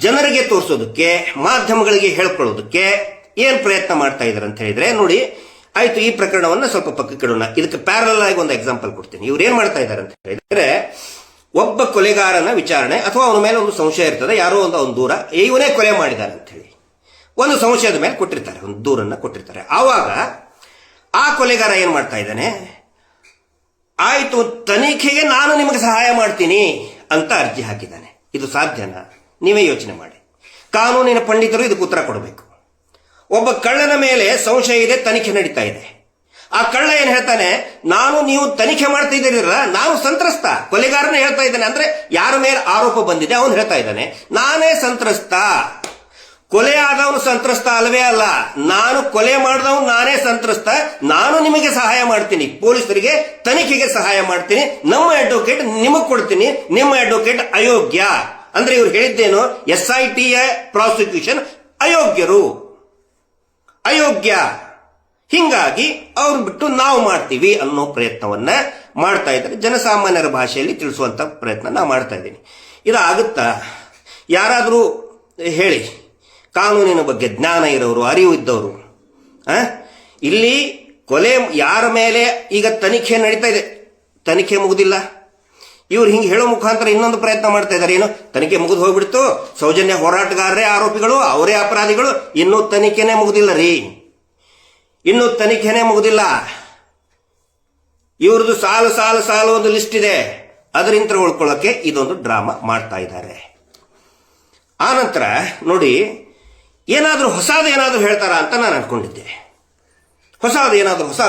ಜನರಿಗೆ ತೋರಿಸೋದಕ್ಕೆ, ಮಾಧ್ಯಮಗಳಿಗೆ ಹೇಳ್ಕೊಳ್ಳೋದಕ್ಕೆ ಏನ್ ಪ್ರಯತ್ನ ಮಾಡ್ತಾ ಇದ್ದಾರೆ ಅಂತ ಹೇಳಿದ್ರೆ, ನೋಡಿ ಆಯ್ತು, ಈ ಪ್ರಕರಣವನ್ನ ಸ್ವಲ್ಪ ಪಕ್ಕಕ್ಕೆ ಇಡೋಣ, ಇದಕ್ಕೆ ಪ್ಯಾರಲಲ್ ಆಗಿ ಒಂದು ಎಕ್ಸಾಂಪಲ್ ಕೊಡ್ತೀನಿ. ಇವ್ರು ಏನ್ ಮಾಡ್ತಾ ಇದ್ದಾರೆ ಅಂತ ಹೇಳಿದ್ರೆ, ಒಬ್ಬ ಕೊಲೆಗಾರನ ವಿಚಾರಣೆ ಅಥವಾ ಅವನ ಮೇಲೆ ಒಂದು ಸಂಶಯ ಇರ್ತದೆ, ಯಾರೋ ಒಂದು ದೂರ, ಇವನೇ ಕೊಲೆ ಮಾಡಿದ್ದಾರೆ ಅಂತ ಹೇಳಿ ಒಂದು ಸಂಶಯದ ಮೇಲೆ ಕೊಟ್ಟಿರ್ತಾರೆ, ಒಂದು ದೂರನ್ನ ಕೊಟ್ಟಿರ್ತಾರೆ. ಆವಾಗ ಆ ಕೊಲೆಗಾರ ಏನ್ ಮಾಡ್ತಾ ಇದ್ದಾನೆ, ಆಯ್ತು ತನಿಖೆಗೆ ನಾನು ನಿಮಗೆ ಸಹಾಯ ಮಾಡ್ತೀನಿ ಅಂತ ಅರ್ಜಿ ಹಾಕಿದ್ದಾನೆ. ಇದು ಸಾಧ್ಯನಾ? ನೀವೇ ಯೋಚನೆ ಮಾಡಿ. ಕಾನೂನಿನ ಪಂಡಿತರು ಇದಕ್ಕೆ ಉತ್ತರ ಕೊಡಬೇಕು. ಒಬ್ಬ ಕಳ್ಳನ ಮೇಲೆ ಸಂಶಯ ಇದೆ, ತನಿಖೆ ನಡೀತಾ ಇದೆ. ಆ ಕಳ್ಳ ಏನ್ ಹೇಳ್ತಾನೆ, ನೀವು ತನಿಖೆ ಮಾಡ್ತಾ ಇದ್ದೀರಲ್ಲ, ನಾನು ಸಂತ್ರಸ್ತ. ಕೊಲೆಗಾರನೇ ಹೇಳ್ತಾ ಇದ್ದಾನೆ, ಅಂದ್ರೆ ಯಾರ ಮೇಲೆ ಆರೋಪ ಬಂದಿದೆ ಅವನು ಹೇಳ್ತಾ ಇದ್ದಾನೆ, ನಾನೇ ಸಂತ್ರಸ್ತ. ಕೊಲೆ ಆದವನು ಸಂತ್ರಸ್ತ ಅಲ್ವೇ ಅಲ್ಲ, ನಾನು ಕೊಲೆ ಮಾಡಿದವನು ನಾನೇ ಸಂತ್ರಸ್ತ, ನಾನು ನಿಮಗೆ ಸಹಾಯ ಮಾಡ್ತೀನಿ, ಪೊಲೀಸರಿಗೆ ತನಿಖೆಗೆ ಸಹಾಯ ಮಾಡ್ತೀನಿ, ನಮ್ಮ ಅಡ್ವೊಕೇಟ್ ನಿಮಗೆ ಕೊಡ್ತೀನಿ, ನಿಮ್ಮ ಅಡ್ವೊಕೇಟ್ ಅಯೋಗ್ಯ ಅಂದ್ರೆ ಇವ್ರು ಹೇಳಿದ್ದೇನು, SIT ಪ್ರಾಸಿಕ್ಯೂಷನ್ ಅಯೋಗ್ಯ, ಹಿಂಗಾಗಿ ಅವ್ರು ಬಿಟ್ಟು ನಾವು ಮಾಡ್ತೀವಿ ಅನ್ನೋ ಪ್ರಯತ್ನವನ್ನ ಮಾಡ್ತಾ ಇದ್ದಾರೆ. ಜನಸಾಮಾನ್ಯರ ಭಾಷೆಯಲ್ಲಿ ತಿಳಿಸುವಂತ ಪ್ರಯತ್ನ ನಾವು ಮಾಡ್ತಾ ಇದ್ದೀನಿ. ಇದಾಗುತ್ತಾ? ಯಾರಾದರೂ ಹೇಳಿ, ಕಾನೂನಿನ ಬಗ್ಗೆ ಜ್ಞಾನ ಇರೋರು, ಅರಿವು ಇದ್ದವರು. ಇಲ್ಲಿ ಕೊಲೆ ಯಾರ ಮೇಲೆ ಈಗ ತನಿಖೆ ನಡೀತಾ ಇದೆ, ತನಿಖೆ ಮುಗುದಿಲ್ಲ. ಇವ್ರು ಹಿಂಗೆ ಹೇಳೋ ಮುಖಾಂತರ ಇನ್ನೊಂದು ಪ್ರಯತ್ನ ಮಾಡ್ತಾ ಇದ್ದಾರೆ, ಏನು ತನಿಖೆ ಮುಗಿದು ಹೋಗ್ಬಿಡ್ತು, ಸೌಜನ್ಯ ಹೋರಾಟಗಾರರೇ ಆರೋಪಿಗಳು, ಅವರೇ ಅಪರಾಧಿಗಳು, ಇನ್ನೂ ತನಿಖೆನೇ ಮುಗುದಿಲ್ಲ ರೀ, ಇನ್ನೂ ತನಿಖೆನೇ ಮುಗುದಿಲ್ಲ. ಇವ್ರದ್ದು ಸಾಲು ಒಂದು ಲಿಸ್ಟ್ ಇದೆ, ಅದರಿಂದ ಉಳ್ಕೊಳ್ಳೋಕೆ ಇದೊಂದು ಡ್ರಾಮಾ ಮಾಡ್ತಾ ಇದ್ದಾರೆ. ಆನಂತರ ನೋಡಿ, ಏನಾದರೂ ಹೊಸದೇನಾದ್ರೂ ಹೇಳ್ತಾರಾ ಅಂತ ನಾನು ಅನ್ಕೊಂಡಿದ್ದೆ. ಹೊಸ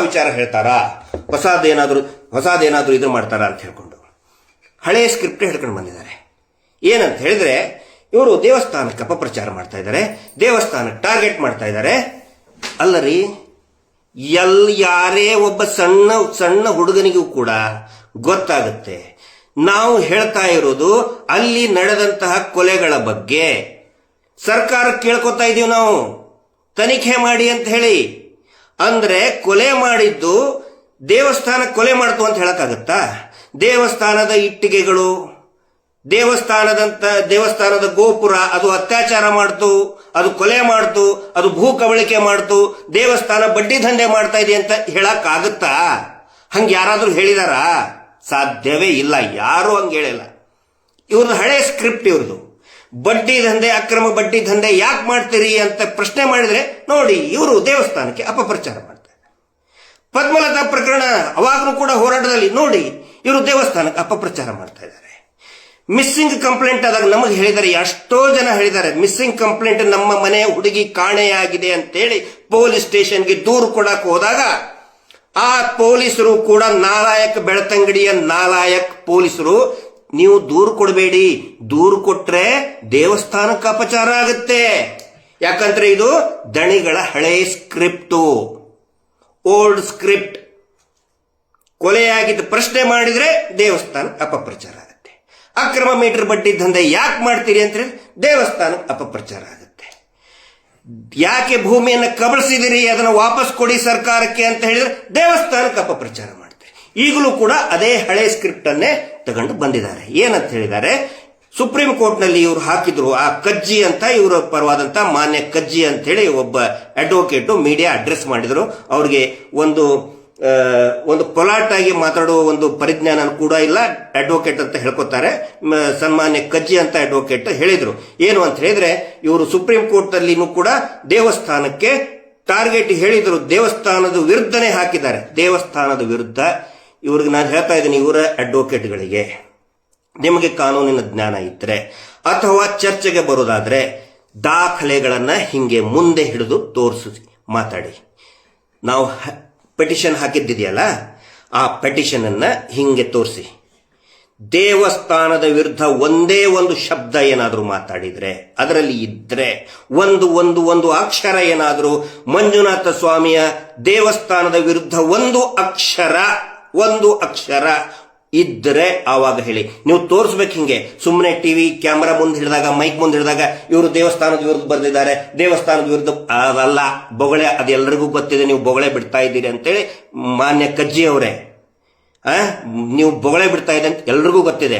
ವಿಚಾರ ಹೇಳ್ತಾರಾ, ಹೊಸದೇನಾದ್ರೂ ಇದು ಮಾಡ್ತಾರಾ ಅಂತ ಹೇಳ್ಕೊಂಡು ಹಳೆಯ ಸ್ಕ್ರಿಪ್ಟ್ ಹೇಳ್ಕೊಂಡು ಬಂದಿದ್ದಾರೆ. ಏನಂತ ಹೇಳಿದ್ರೆ, ಇವರು ದೇವಸ್ಥಾನಕ್ಕೆ ಅಪಪ್ರಚಾರ ಮಾಡ್ತಾ ಇದ್ದಾರೆ, ದೇವಸ್ಥಾನಕ್ಕೆ ಟಾರ್ಗೆಟ್ ಮಾಡ್ತಾ ಇದ್ದಾರೆ. ಅಲ್ಲರಿ, ಯಾರೇ ಒಬ್ಬ ಸಣ್ಣ ಹುಡುಗನಿಗೂ ಕೂಡ ಗೊತ್ತಾಗುತ್ತೆ ನಾವು ಹೇಳ್ತಾ ಇರೋದು ಅಲ್ಲಿ ನಡೆದಂತಹ ಕೊಲೆಗಳ ಬಗ್ಗೆ. ಸರ್ಕಾರ ಕೇಳ್ಕೊತಾ ಇದೀವಿ ನಾವು, ತನಿಖೆ ಮಾಡಿ ಅಂತ ಹೇಳಿ. ಅಂದ್ರೆ ಕೊಲೆ ಮಾಡಿದ್ದು ದೇವಸ್ಥಾನ ಕೊಲೆ ಮಾಡ್ತು ಅಂತ ಹೇಳಕ್ಕಾಗತ್ತಾ? ದೇವಸ್ಥಾನದ ಇಟ್ಟಿಗೆಗಳು, ದೇವಸ್ಥಾನದ ಗೋಪುರ ಅದು ಅತ್ಯಾಚಾರ ಮಾಡ್ತು, ಅದು ಕೊಲೆ ಮಾಡ್ತು, ಅದು ಭೂ ಕಬಳಿಕೆ ಮಾಡ್ತು, ದೇವಸ್ಥಾನ ಬಡ್ಡಿ ದಂಧೆ ಮಾಡ್ತಾ ಇದೆ ಅಂತ ಹೇಳಕ್ಕಾಗತ್ತಾ? ಹಂಗ ಯಾರಾದ್ರೂ ಹೇಳಿದಾರ? ಸಾಧ್ಯವೇ ಇಲ್ಲ, ಯಾರು ಹಂಗ ಹೇಳಿಲ್ಲ. ಇವ್ರದ್ದು ಹಳೆ ಸ್ಕ್ರಿಪ್ಟ್ ಇವ್ರದ್ದು. ಬಡ್ಡಿ ದಂಧೆ, ಅಕ್ರಮ ಬಡ್ಡಿ ದಂಧೆ ಯಾಕೆ ಮಾಡ್ತೀರಿ ಅಂತ ಪ್ರಶ್ನೆ ಮಾಡಿದ್ರೆ ನೋಡಿ, ಇವರು ದೇವಸ್ಥಾನಕ್ಕೆ ಅಪಪ್ರಚಾರ ಮಾಡ್ತಾರೆ. ಪದ್ಮಲತಾ ಪ್ರಕರಣ ಅವಾಗಲೂ ಕೂಡ ಹೋರಾಟದಲ್ಲಿ ನೋಡಿ, ಇವರು ದೇವಸ್ಥಾನಕ್ಕೆ ಅಪಪ್ರಚಾರ ಮಾಡ್ತಾ ಇದ್ದಾರೆ. ಮಿಸ್ಸಿಂಗ್ ಕಂಪ್ಲೇಂಟ್ ಆದಾಗ ನಮಗೆ ಹೇಳಿದ್ದಾರೆ, ಎಷ್ಟೋ ಜನ ಹೇಳಿದ್ದಾರೆ, ಮಿಸ್ಸಿಂಗ್ ಕಂಪ್ಲೇಂಟ್ ನಮ್ಮ ಮನೆ ಹುಡುಗಿ ಕಾಣೆಯಾಗಿದೆ ಅಂತೇಳಿ ಪೊಲೀಸ್ ಸ್ಟೇಷನ್ಗೆ ದೂರು ಕೊಡಕ್ಕೆ ಹೋದಾಗ ಆ ಪೊಲೀಸರು ಕೂಡ ಬೆಳ್ತಂಗಡಿಯ ನಾಲಾಯಕ್ ಪೊಲೀಸರು, ನೀವು ದೂರು ಕೊಡಬೇಡಿ, ದೂರು ಕೊಟ್ರೆ ದೇವಸ್ಥಾನಕ್ಕೆ ಅಪಚಾರ ಆಗುತ್ತೆ. ಯಾಕಂದ್ರೆ ಇದು ದಣಿಗಳ ಹಳೆ ಸ್ಕ್ರಿಪ್ಟು, ಓಲ್ಡ್ ಸ್ಕ್ರಿಪ್ಟ್. ಕೊಲೆಯಾಗಿದ್ದ ಪ್ರಶ್ನೆ ಮಾಡಿದ್ರೆ ದೇವಸ್ಥಾನಕ್ಕೆ ಅಪಪ್ರಚಾರ ಆಗುತ್ತೆ. ಅಕ್ರಮ ಮೀಟರ್ ಬಡ್ಡಿ ದಂಧೆ ಯಾಕೆ ಮಾಡ್ತೀರಿ ಅಂತ ಹೇಳಿ ದೇವಸ್ಥಾನಕ್ಕೆ ಅಪಪ್ರಚಾರ ಆಗುತ್ತೆ. ಯಾಕೆ ಭೂಮಿಯನ್ನು ಕಬಳಿಸಿದಿರಿ, ಅದನ್ನು ವಾಪಸ್ ಕೊಡಿ ಸರ್ಕಾರಕ್ಕೆ ಅಂತ ಹೇಳಿದ್ರೆ ದೇವಸ್ಥಾನಕ್ಕೆ ಅಪಪ್ರಚಾರ ಮಾಡ್ತಾರೆ. ಈಗಲೂ ಕೂಡ ಅದೇ ಹಳೆ ಸ್ಕ್ರಿಪ್ಟ್ ಅನ್ನೇ ತಗೊಂಡು ಬಂದಿದ್ದಾರೆ. ಏನಂತ ಹೇಳಿದ್ದಾರೆ, ಸುಪ್ರೀಂ ಕೋರ್ಟ್ ನಲ್ಲಿ ಇವರು ಹಾಕಿದ್ರು, ಆ ಕಜ್ಜಿ ಅಂತ ಇವರ ಪರವಾದಂತ ಮಾನ್ಯ ಕಜ್ಜಿ ಅಂತ ಹೇಳಿ ಒಬ್ಬ ಅಡ್ವೊಕೇಟ್ ಮೀಡಿಯಾ ಅಡ್ರೆಸ್ ಮಾಡಿದ್ರು. ಅವ್ರಿಗೆ ಒಂದು ಪೊಲಾಟ್ ಆಗಿ ಮಾತಾಡುವ ಒಂದು ಪರಿಜ್ಞಾನ ಕೂಡ ಇಲ್ಲ, ಅಡ್ವೊಕೇಟ್ ಅಂತ ಹೇಳ್ಕೊತಾರೆ. ಸನ್ಮಾನ್ಯ ಕಜ್ಜಿ ಅಂತ ಅಡ್ವೊಕೇಟ್ ಹೇಳಿದ್ರು. ಏನು ಅಂತ ಹೇಳಿದ್ರೆ, ಇವರು ಸುಪ್ರೀಂ ಕೋರ್ಟ್ ಅಲ್ಲಿನೂ ಕೂಡ ದೇವಸ್ಥಾನಕ್ಕೆ ಟಾರ್ಗೆಟ್ ಹೇಳಿದ್ರು, ದೇವಸ್ಥಾನದ ವಿರುದ್ಧನೇ ಹಾಕಿದ್ದಾರೆ. ದೇವಸ್ಥಾನದ ವಿರುದ್ಧ ಇವ್ರಿಗೆ ನಾನು ಹೇಳ್ತಾ ಇದ್ದೀನಿ, ಇವರ ಅಡ್ವೊಕೇಟ್ಗಳಿಗೆ, ನಿಮಗೆ ಕಾನೂನಿನ ಜ್ಞಾನ ಇದ್ರೆ ಅಥವಾ ಚರ್ಚೆಗೆ ಬರೋದಾದ್ರೆ ದಾಖಲೆಗಳನ್ನ ಹಿಂಗೆ ಮುಂದೆ ಹಿಡಿದು ತೋರಿಸಿ ಮಾತಾಡಿ. ನಾವು ಪೆಟಿಷನ್ ಹಾಕಿದ್ದಿದೆಯಲ್ಲ, ಆ ಪೆಟಿಷನ್ ಅನ್ನ ಹಿಂಗೆ ತೋರಿಸಿ, ದೇವಸ್ಥಾನದ ವಿರುದ್ಧ ಒಂದೇ ಒಂದು ಶಬ್ದ ಏನಾದರೂ ಮಾತಾಡಿದ್ರೆ, ಅದರಲ್ಲಿ ಇದ್ರೆ ಒಂದು ಅಕ್ಷರ ಏನಾದರೂ ಮಂಜುನಾಥ ಸ್ವಾಮಿಯ ದೇವಸ್ಥಾನದ ವಿರುದ್ಧ ಒಂದು ಅಕ್ಷರ ಇದ್ರೆ ಆವಾಗ ಹೇಳಿ. ನೀವು ತೋರಿಸ್ಬೇಕು ಹಿಂಗೆ. ಸುಮ್ಮನೆ ಟಿವಿ ಕ್ಯಾಮ್ರಾ ಮುಂದೆ ಹಿಡಿದಾಗ, ಮೈಕ್ ಮುಂದೆ ಹಿಡಿದಾಗ ಇವರು ದೇವಸ್ಥಾನದ ವಿರುದ್ಧ ಬರೆದಿದ್ದಾರೆ, ದೇವಸ್ಥಾನದ ವಿರುದ್ಧ ಅದಲ್ಲ, ಬೊಗಳೆ, ಅದೆಲ್ಲರಿಗೂ ಗೊತ್ತಿದೆ, ನೀವು ಬೊಗಳೆ ಬಿಡ್ತಾ ಇದ್ದೀರಿ ಅಂತೇಳಿ ಮಾನ್ಯ ಕಜ್ಜಿ ಅವರೇ, ನೀವು ಬೊಗಳೆ ಬಿಡ್ತಾ ಇದೆ ಅಂತ ಎಲ್ರಿಗೂ ಗೊತ್ತಿದೆ.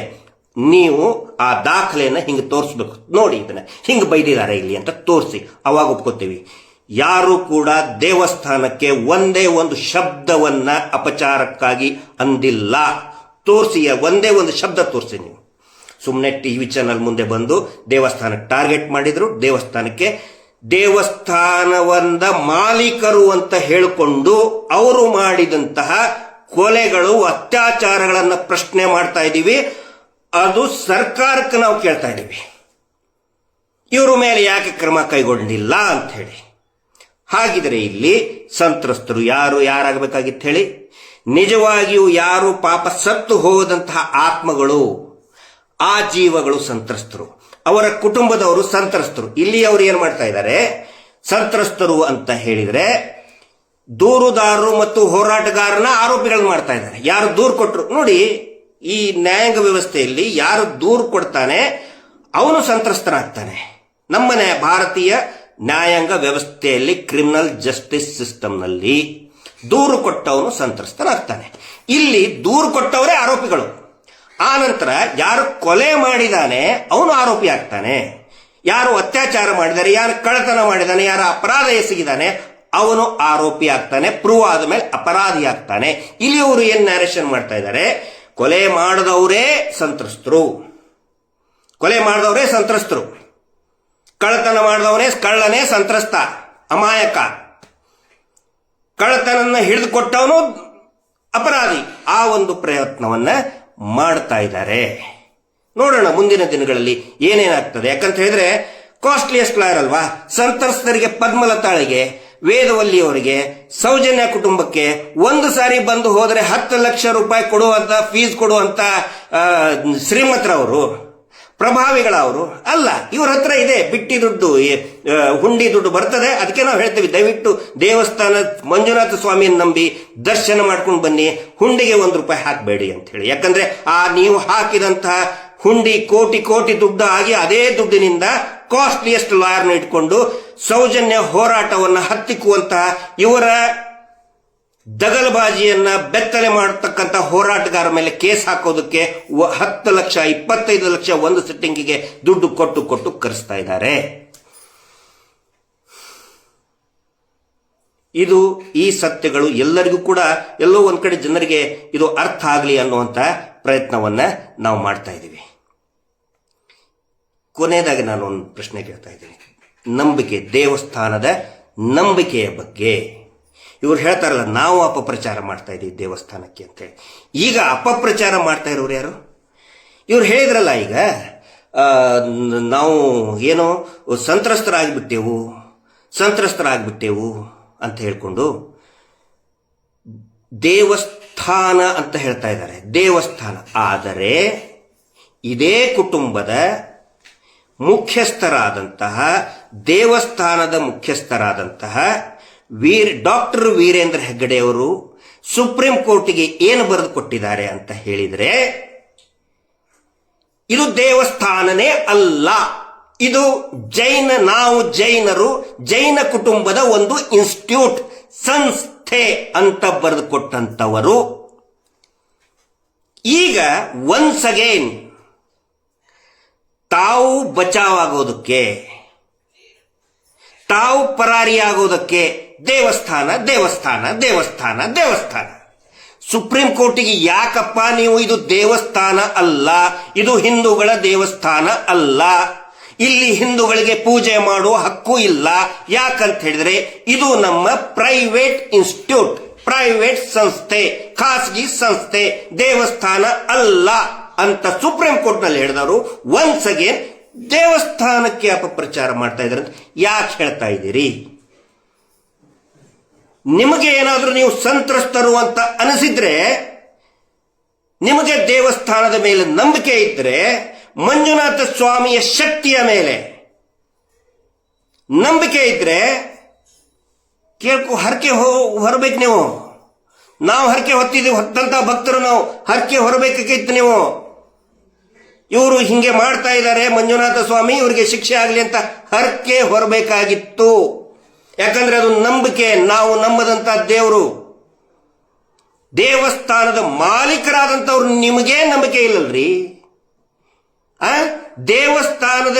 ನೀವು ಆ ದಾಖಲೆಯನ್ನ ಹಿಂಗೆ ತೋರಿಸ್ಬೇಕು, ನೋಡಿ ಇದನ್ನ ಹಿಂಗೆ ಬೈದಿದ್ದಾರೆ ಇಲ್ಲಿ ಅಂತ ತೋರಿಸಿ, ಅವಾಗ ಒಪ್ಕೋತೀವಿ. ಯಾರು ಕೂಡ ದೇವಸ್ಥಾನಕ್ಕೆ ಒಂದೇ ಒಂದು ಶಬ್ದವನ್ನ ಅಪಚಾರಕ್ಕಾಗಿ ಅಂದಿಲ್ಲ. ತೋರಿಸಿ, ಒಂದೇ ಒಂದು ಶಬ್ದ ತೋರಿಸಿ. ನೀವು ಸುಮ್ಮನೆ ಟಿವಿ ಚಾನಲ್ ಮುಂದೆ ಬಂದು ದೇವಸ್ಥಾನಕ್ಕೆ ಟಾರ್ಗೆಟ್ ಮಾಡಿದ್ರು. ದೇವಸ್ಥಾನದ ಮಾಲೀಕರು ಅಂತ ಹೇಳಿಕೊಂಡು ಅವರು ಮಾಡಿದಂತಹ ಕೊಲೆಗಳು, ಅತ್ಯಾಚಾರಗಳನ್ನ ಪ್ರಶ್ನೆ ಮಾಡ್ತಾ ಇದ್ದೀವಿ. ಅದು ಸರ್ಕಾರಕ್ಕೆ ನಾವು ಕೇಳ್ತಾ ಇದ್ದೀವಿ, ಇವ್ರ ಮೇಲೆ ಯಾಕೆ ಕ್ರಮ ಕೈಗೊಂಡಿಲ್ಲ ಅಂತ ಹೇಳಿ. ಹಾಗಿದ್ರೆ ಇಲ್ಲಿ ಸಂತ್ರಸ್ತರು ಯಾರಾಗಬೇಕಾಗಿತ್ತು ಹೇಳಿ? ನಿಜವಾಗಿಯೂ ಯಾರು ಪಾಪ ಸತ್ತು ಹೋದಂತಹ ಆತ್ಮಗಳು, ಆ ಜೀವಗಳು ಸಂತ್ರಸ್ತರು. ಅವರ ಕುಟುಂಬದವರು ಸಂತ್ರಸ್ತರು. ಇಲ್ಲಿ ಅವರು ಏನ್ ಮಾಡ್ತಾ ಇದ್ದಾರೆ, ಸಂತ್ರಸ್ತರು ಅಂತ ಹೇಳಿದ್ರೆ ದೂರುದಾರರು ಮತ್ತು ಹೋರಾಟಗಾರನ ಆರೋಪಿಗಳನ್ನ ಮಾಡ್ತಾ ಇದ್ದಾರೆ. ಯಾರು ದೂರು ಕೊಟ್ಟರು ನೋಡಿ, ಈ ನ್ಯಾಯಾಂಗ ವ್ಯವಸ್ಥೆಯಲ್ಲಿ ಯಾರು ದೂರು ಕೊಡ್ತಾನೆ ಅವನು ಸಂತ್ರಸ್ತನಾಗ್ತಾನೆ. ನಮ್ಮನೆ ಭಾರತೀಯ ನ್ಯಾಯಾಂಗ ವ್ಯವಸ್ಥೆಯಲ್ಲಿ ಕ್ರಿಮಿನಲ್ ಜಸ್ಟಿಸ್ ಸಿಸ್ಟಮ್ನಲ್ಲಿ ದೂರು ಕೊಟ್ಟವನು ಸಂತ್ರಸ್ತನಾಗ್ತಾನೆ. ಇಲ್ಲಿ ದೂರು ಕೊಟ್ಟವರೇ ಆರೋಪಿಗಳು. ಆ ನಂತರ ಯಾರು ಕೊಲೆ ಮಾಡಿದಾನೆ ಅವನು ಆರೋಪಿ ಆಗ್ತಾನೆ. ಯಾರು ಅತ್ಯಾಚಾರ ಮಾಡಿದಾರೆ, ಯಾರು ಕಳ್ಳತನ ಮಾಡಿದಾನೆ, ಯಾರು ಅಪರಾಧ ಎಸಗಿದಾನೆ ಅವನು ಆರೋಪಿ ಆಗ್ತಾನೆ. ಪ್ರೂವ್ ಆದ ಮೇಲೆ ಅಪರಾಧಿ ಆಗ್ತಾನೆ. ಇಲ್ಲಿ ಅವರು ಏನ್ ನ್ಯಾರೇಷನ್ ಮಾಡ್ತಾ ಇದ್ದಾರೆ, ಕೊಲೆ ಮಾಡಿದವರೇ ಸಂತ್ರಸ್ತರು, ಕೊಲೆ ಮಾಡಿದವರೇ ಸಂತ್ರಸ್ತರು, ಕಳ್ಳತನ ಮಾಡಿದವನೇ ಕಳ್ಳನೇ ಸಂತ್ರಸ್ತ, ಅಮಾಯಕ, ಕಳ್ಳತನನ್ನ ಹಿಡಿದುಕೊಟ್ಟವನು ಅಪರಾಧಿ. ಆ ಒಂದು ಪ್ರಯತ್ನವನ್ನ ಮಾಡ್ತಾ ಇದ್ದಾರೆ. ನೋಡೋಣ ಮುಂದಿನ ದಿನಗಳಲ್ಲಿ ಏನೇನಾಗ್ತದೆ. ಯಾಕಂತ ಹೇಳಿದ್ರೆ ಕಾಸ್ಟ್ಲಿಯಸ್ಟ್ ಲಾಯರ್ ಅಲ್ವಾ. ಸಂತ್ರಸ್ತರಿಗೆ, ಪದ್ಮಲತಾಳಿಗೆ, ವೇದವಲ್ಲಿ ಅವರಿಗೆ, ಸೌಜನ್ಯ ಕುಟುಂಬಕ್ಕೆ ಒಂದು ಸಾರಿ ಬಂದು ಹೋದರೆ 10 ಲಕ್ಷ ರೂಪಾಯಿ ಕೊಡುವಂತ ಫೀಸ್ ಕೊಡುವಂತ ಶ್ರೀಮಂತರವರು, ಪ್ರಭಾವಿಗಳವರು ಅಲ್ಲ. ಇವ್ರ ಹತ್ರ ಇದೆ ಬಿಟ್ಟಿ ದುಡ್ಡು, ಹುಂಡಿ ದುಡ್ಡು ಬರ್ತದೆ. ಅದಕ್ಕೆ ನಾವು ಹೇಳ್ತೀವಿ, ದಯವಿಟ್ಟು ದೇವಸ್ಥಾನ ಮಂಜುನಾಥ ಸ್ವಾಮಿಯನ್ನು ನಂಬಿ ದರ್ಶನ ಮಾಡ್ಕೊಂಡು ಬನ್ನಿ, ಹುಂಡಿಗೆ 1 ರೂಪಾಯಿ ಹಾಕಬೇಡಿ ಅಂತ ಹೇಳಿ. ಯಾಕಂದ್ರೆ ನೀವು ಹಾಕಿದಂತಹ ಹುಂಡಿ ಕೋಟಿ ಕೋಟಿ ದುಡ್ಡು ಆಗಿ ಅದೇ ದುಡ್ಡಿನಿಂದ ಕಾಸ್ಟ್ಲಿಯಸ್ಟ್ ಲಾಯರ್ನ ಇಟ್ಕೊಂಡು ಸೌಜನ್ಯ ಹೋರಾಟವನ್ನ ಹತ್ತಿಕ್ಕುವಂತಹ ಇವರ ದಗಲಬಾಜಿಯನ್ನ ಬೆತ್ತಲೆ ಮಾಡತಕ್ಕಂತ ಹೋರಾಟಗಾರ ಮೇಲೆ ಕೇಸ್ ಹಾಕೋದಕ್ಕೆ 10 ಲಕ್ಷ 25 ಲಕ್ಷ ಒಂದು ಸಿಟ್ಟಿಂಗಿಗೆ ದುಡ್ಡು ಕೊಟ್ಟು ಕೊಟ್ಟು ಕರೆಸ್ತಾ ಇದ್ದಾರೆ. ಇದು ಈ ಸತ್ಯಗಳು ಎಲ್ಲರಿಗೂ ಕೂಡ ಎಲ್ಲೋ ಒಂದ್ ಕಡೆ ಜನರಿಗೆ ಇದು ಅರ್ಥ ಆಗಲಿ ಅನ್ನುವಂತ ಪ್ರಯತ್ನವನ್ನ ನಾವು ಮಾಡ್ತಾ ಇದ್ದೀವಿ. ಕೊನೆಯದಾಗಿ ನಾನು ಒಂದು ಪ್ರಶ್ನೆ ಕೇಳ್ತಾ ಇದ್ದೀನಿ, ನಂಬಿಕೆ, ದೇವಸ್ಥಾನದ ನಂಬಿಕೆಯ ಬಗ್ಗೆ. ಇವ್ರು ಹೇಳ್ತಾರಲ್ಲ, ನಾವು ಅಪಪ್ರಚಾರ ಮಾಡ್ತಾ ಇದ್ದೀವಿ ದೇವಸ್ಥಾನಕ್ಕೆ ಅಂತೇಳಿ. ಈಗ ಅಪಪ್ರಚಾರ ಮಾಡ್ತಾ ಇರೋರು ಯಾರು? ಇವ್ರು ಹೇಳಿದ್ರಲ್ಲ, ಈಗ ನಾವು ಏನೋ ಸಂತ್ರಸ್ತರಾಗ್ಬಿಟ್ಟೆವು ಅಂತ ಹೇಳ್ಕೊಂಡು ದೇವಸ್ಥಾನ ಅಂತ ಹೇಳ್ತಾ ಇದ್ದಾರೆ. ದೇವಸ್ಥಾನ ಆದರೆ ಇದೇ ಕುಟುಂಬದ ಮುಖ್ಯಸ್ಥರಾದಂತಹ, ದೇವಸ್ಥಾನದ ಮುಖ್ಯಸ್ಥರಾದಂತಹ ಡಾಕ್ಟರ್ ವೀರೇಂದ್ರ ಹೆಗ್ಗಡೆ ಅವರು ಸುಪ್ರೀಂ ಕೋರ್ಟಿಗೆ ಏನು ಬರೆದು ಕೊಟ್ಟಿದ್ದಾರೆ ಅಂತ ಹೇಳಿದ್ರೆ, ಇದು ದೇವಸ್ಥಾನನೇ ಅಲ್ಲ, ಇದು ನಾವು ಜೈನ ಕುಟುಂಬದ ಒಂದು ಇನ್ಸ್ಟಿಟ್ಯೂಟ್, ಸಂಸ್ಥೆ ಅಂತ ಬರೆದು ಕೊಟ್ಟಂತವರು ಈಗ ಒನ್ಸ್ ಅಗೇನ್ ತಾವು ಬಚಾವಾಗೋದಕ್ಕೆ, ತಾವು ಪರಾರಿಯಾಗೋದಕ್ಕೆ ದೇವಸ್ಥಾನ ದೇವಸ್ಥಾನ ದೇವಸ್ಥಾನ ದೇವಸ್ಥಾನ. ಸುಪ್ರೀಂ ಕೋರ್ಟಿಗೆ ಯಾಕಪ್ಪ ನೀವು ಇದು ದೇವಸ್ಥಾನ ಅಲ್ಲ, ಇದು ಹಿಂದೂಗಳ ದೇವಸ್ಥಾನ ಅಲ್ಲ, ಇಲ್ಲಿ ಹಿಂದೂಗಳಿಗೆ ಪೂಜೆ ಮಾಡುವ ಹಕ್ಕು ಇಲ್ಲ, ಯಾಕಂತ ಹೇಳಿದ್ರೆ ಇದು ನಮ್ಮ ಪ್ರೈವೇಟ್ ಇನ್ಸ್ಟಿಟ್ಯೂಟ್, ಪ್ರೈವೇಟ್ ಸಂಸ್ಥೆ, ಖಾಸಗಿ ಸಂಸ್ಥೆ, ದೇವಸ್ಥಾನ ಅಲ್ಲ ಅಂತ ಸುಪ್ರೀಂ ಕೋರ್ಟ್ ನಲ್ಲಿ ಹೇಳಿದವರು ಒನ್ಸ್ ಅಗೇನ್ ದೇವಸ್ಥಾನಕ್ಕೆ ಅಪಪ್ರಚಾರ ಮಾಡ್ತಾ ಇದ್ದಾರೆ ಅಂತ ಯಾಕೆ ಹೇಳ್ತಾ ಇದ್ದೀರಿ? ನಿಮಗೆ ಏನಾದ್ರೂ ನೀವು ಸಂತ್ರಸ್ತರು ಅಂತ ಅನಿಸಿದ್ರೆ, ನಿಮಗೆ ದೇವಸ್ಥಾನದ ಮೇಲೆ ನಂಬಿಕೆ ಇದ್ರೆ, ಮಂಜುನಾಥ ಸ್ವಾಮಿಯ ಶಕ್ತಿಯ ಮೇಲೆ ನಂಬಿಕೆ ಇದ್ರೆ ಹರಕೆ ಹೊರಬೇಕು ನೀವು. ನಾವು ಹರಕೆ ಹೊತ್ತಂತ ಭಕ್ತರು ನಾವು ಹರಕೆ ಹೊರಬೇಕಾಗಿತ್ತು ನೀವು. ಇವರು ಹಿಂಗೆ ಮಾಡ್ತಾ ಇದ್ದಾರೆ ಮಂಜುನಾಥ ಸ್ವಾಮಿ, ಇವರಿಗೆ ಶಿಕ್ಷೆ ಆಗಲಿ ಅಂತ ಹರಕೆ ಹೊರಬೇಕಾಗಿತ್ತು. ಯಾಕಂದ್ರೆ ಅದು ನಂಬಿಕೆ, ನಾವು ನಂಬದಂತ ದೇವರು, ದೇವಸ್ಥಾನದ ಮಾಲೀಕರಾದಂಥವ್ರು ನಿಮಗೇ ನಂಬಿಕೆ ಇಲ್ಲಲ್ರಿ. ದೇವಸ್ಥಾನದ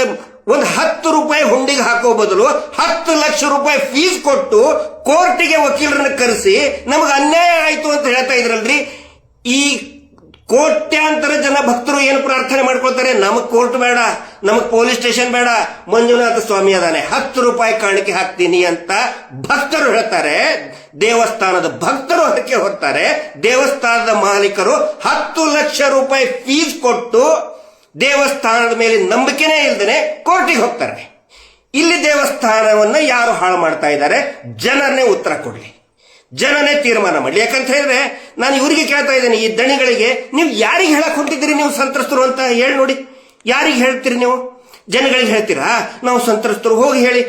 ಒಂದು 10 ರೂಪಾಯಿ ಹುಂಡಿಗೆ ಹಾಕೋ ಬದಲು 10 ಲಕ್ಷ ರೂಪಾಯಿ ಫೀಸ್ ಕೊಟ್ಟು ಕೋರ್ಟಿಗೆ ವಕೀಲರನ್ನ ಕರೆಸಿ ನಮಗೆ ಅನ್ಯಾಯ ಆಯ್ತು ಅಂತ ಹೇಳ್ತಾ ಇದ್ರಲ್ರಿ. ಈ ಕೋಟ್ಯಾಂತರ ಜನ ಭಕ್ತರು ಏನು ಪ್ರಾರ್ಥನೆ ಮಾಡ್ಕೊಳ್ತಾರೆ, ನಮಗ್ ಕೋರ್ಟ್ ಬೇಡ, ನಮಗ್ ಪೊಲೀಸ್ ಸ್ಟೇಷನ್ ಬೇಡ, ಮಂಜುನಾಥ ಸ್ವಾಮಿ ಅದಾನೆ, 10 ರೂಪಾಯಿ ಕಾಣಿಕೆ ಹಾಕ್ತೀನಿ ಅಂತ ಭಕ್ತರು ಹೇಳ್ತಾರೆ. ದೇವಸ್ಥಾನದ ಭಕ್ತರು ಅದಕ್ಕೆ ಹೊರ್ತಾರೆ. ದೇವಸ್ಥಾನದ ಮಾಲೀಕರು 10 ಲಕ್ಷ ರೂಪಾಯಿ ಫೀಸ್ ಕೊಟ್ಟು ದೇವಸ್ಥಾನದ ಮೇಲೆ ನಂಬಿಕೆನೇ ಇಲ್ದೇನೆ ಕೋರ್ಟಿಗೆ ಹೋಗ್ತಾರೆ. ಇಲ್ಲಿ ದೇವಸ್ಥಾನವನ್ನ ಯಾರು ಹಾಳು ಮಾಡ್ತಾ ಇದ್ದಾರೆ? ಜನರನ್ನೇ ಉತ್ತರ ಕೊಡ್ಲಿ, ಜನನೇ ತೀರ್ಮಾನ ಮಾಡಲಿ. ಯಾಕಂತ ಹೇಳಿದ್ರೆ ನಾನು ಇವರಿಗೆ ಕೇಳ್ತಾ ಇದ್ದೇನೆ, ಈ ದಣಿಗಳಿಗೆ, ನೀವು ಯಾರಿಗೆ ಹೇಳಕ್ ಹೊಂಟಿದ್ದೀರಿ ನೀವು ಸಂತ್ರಸ್ತರು ಅಂತ ಹೇಳಿ ನೋಡಿ. ಯಾರಿಗೆ ಹೇಳ್ತೀರಿ ನೀವು? ಜನಗಳಿಗೆ ಹೇಳ್ತೀರಾ ನಾವು ಸಂತ್ರಸ್ತರು? ಹೋಗಿ ಹೇಳಿ.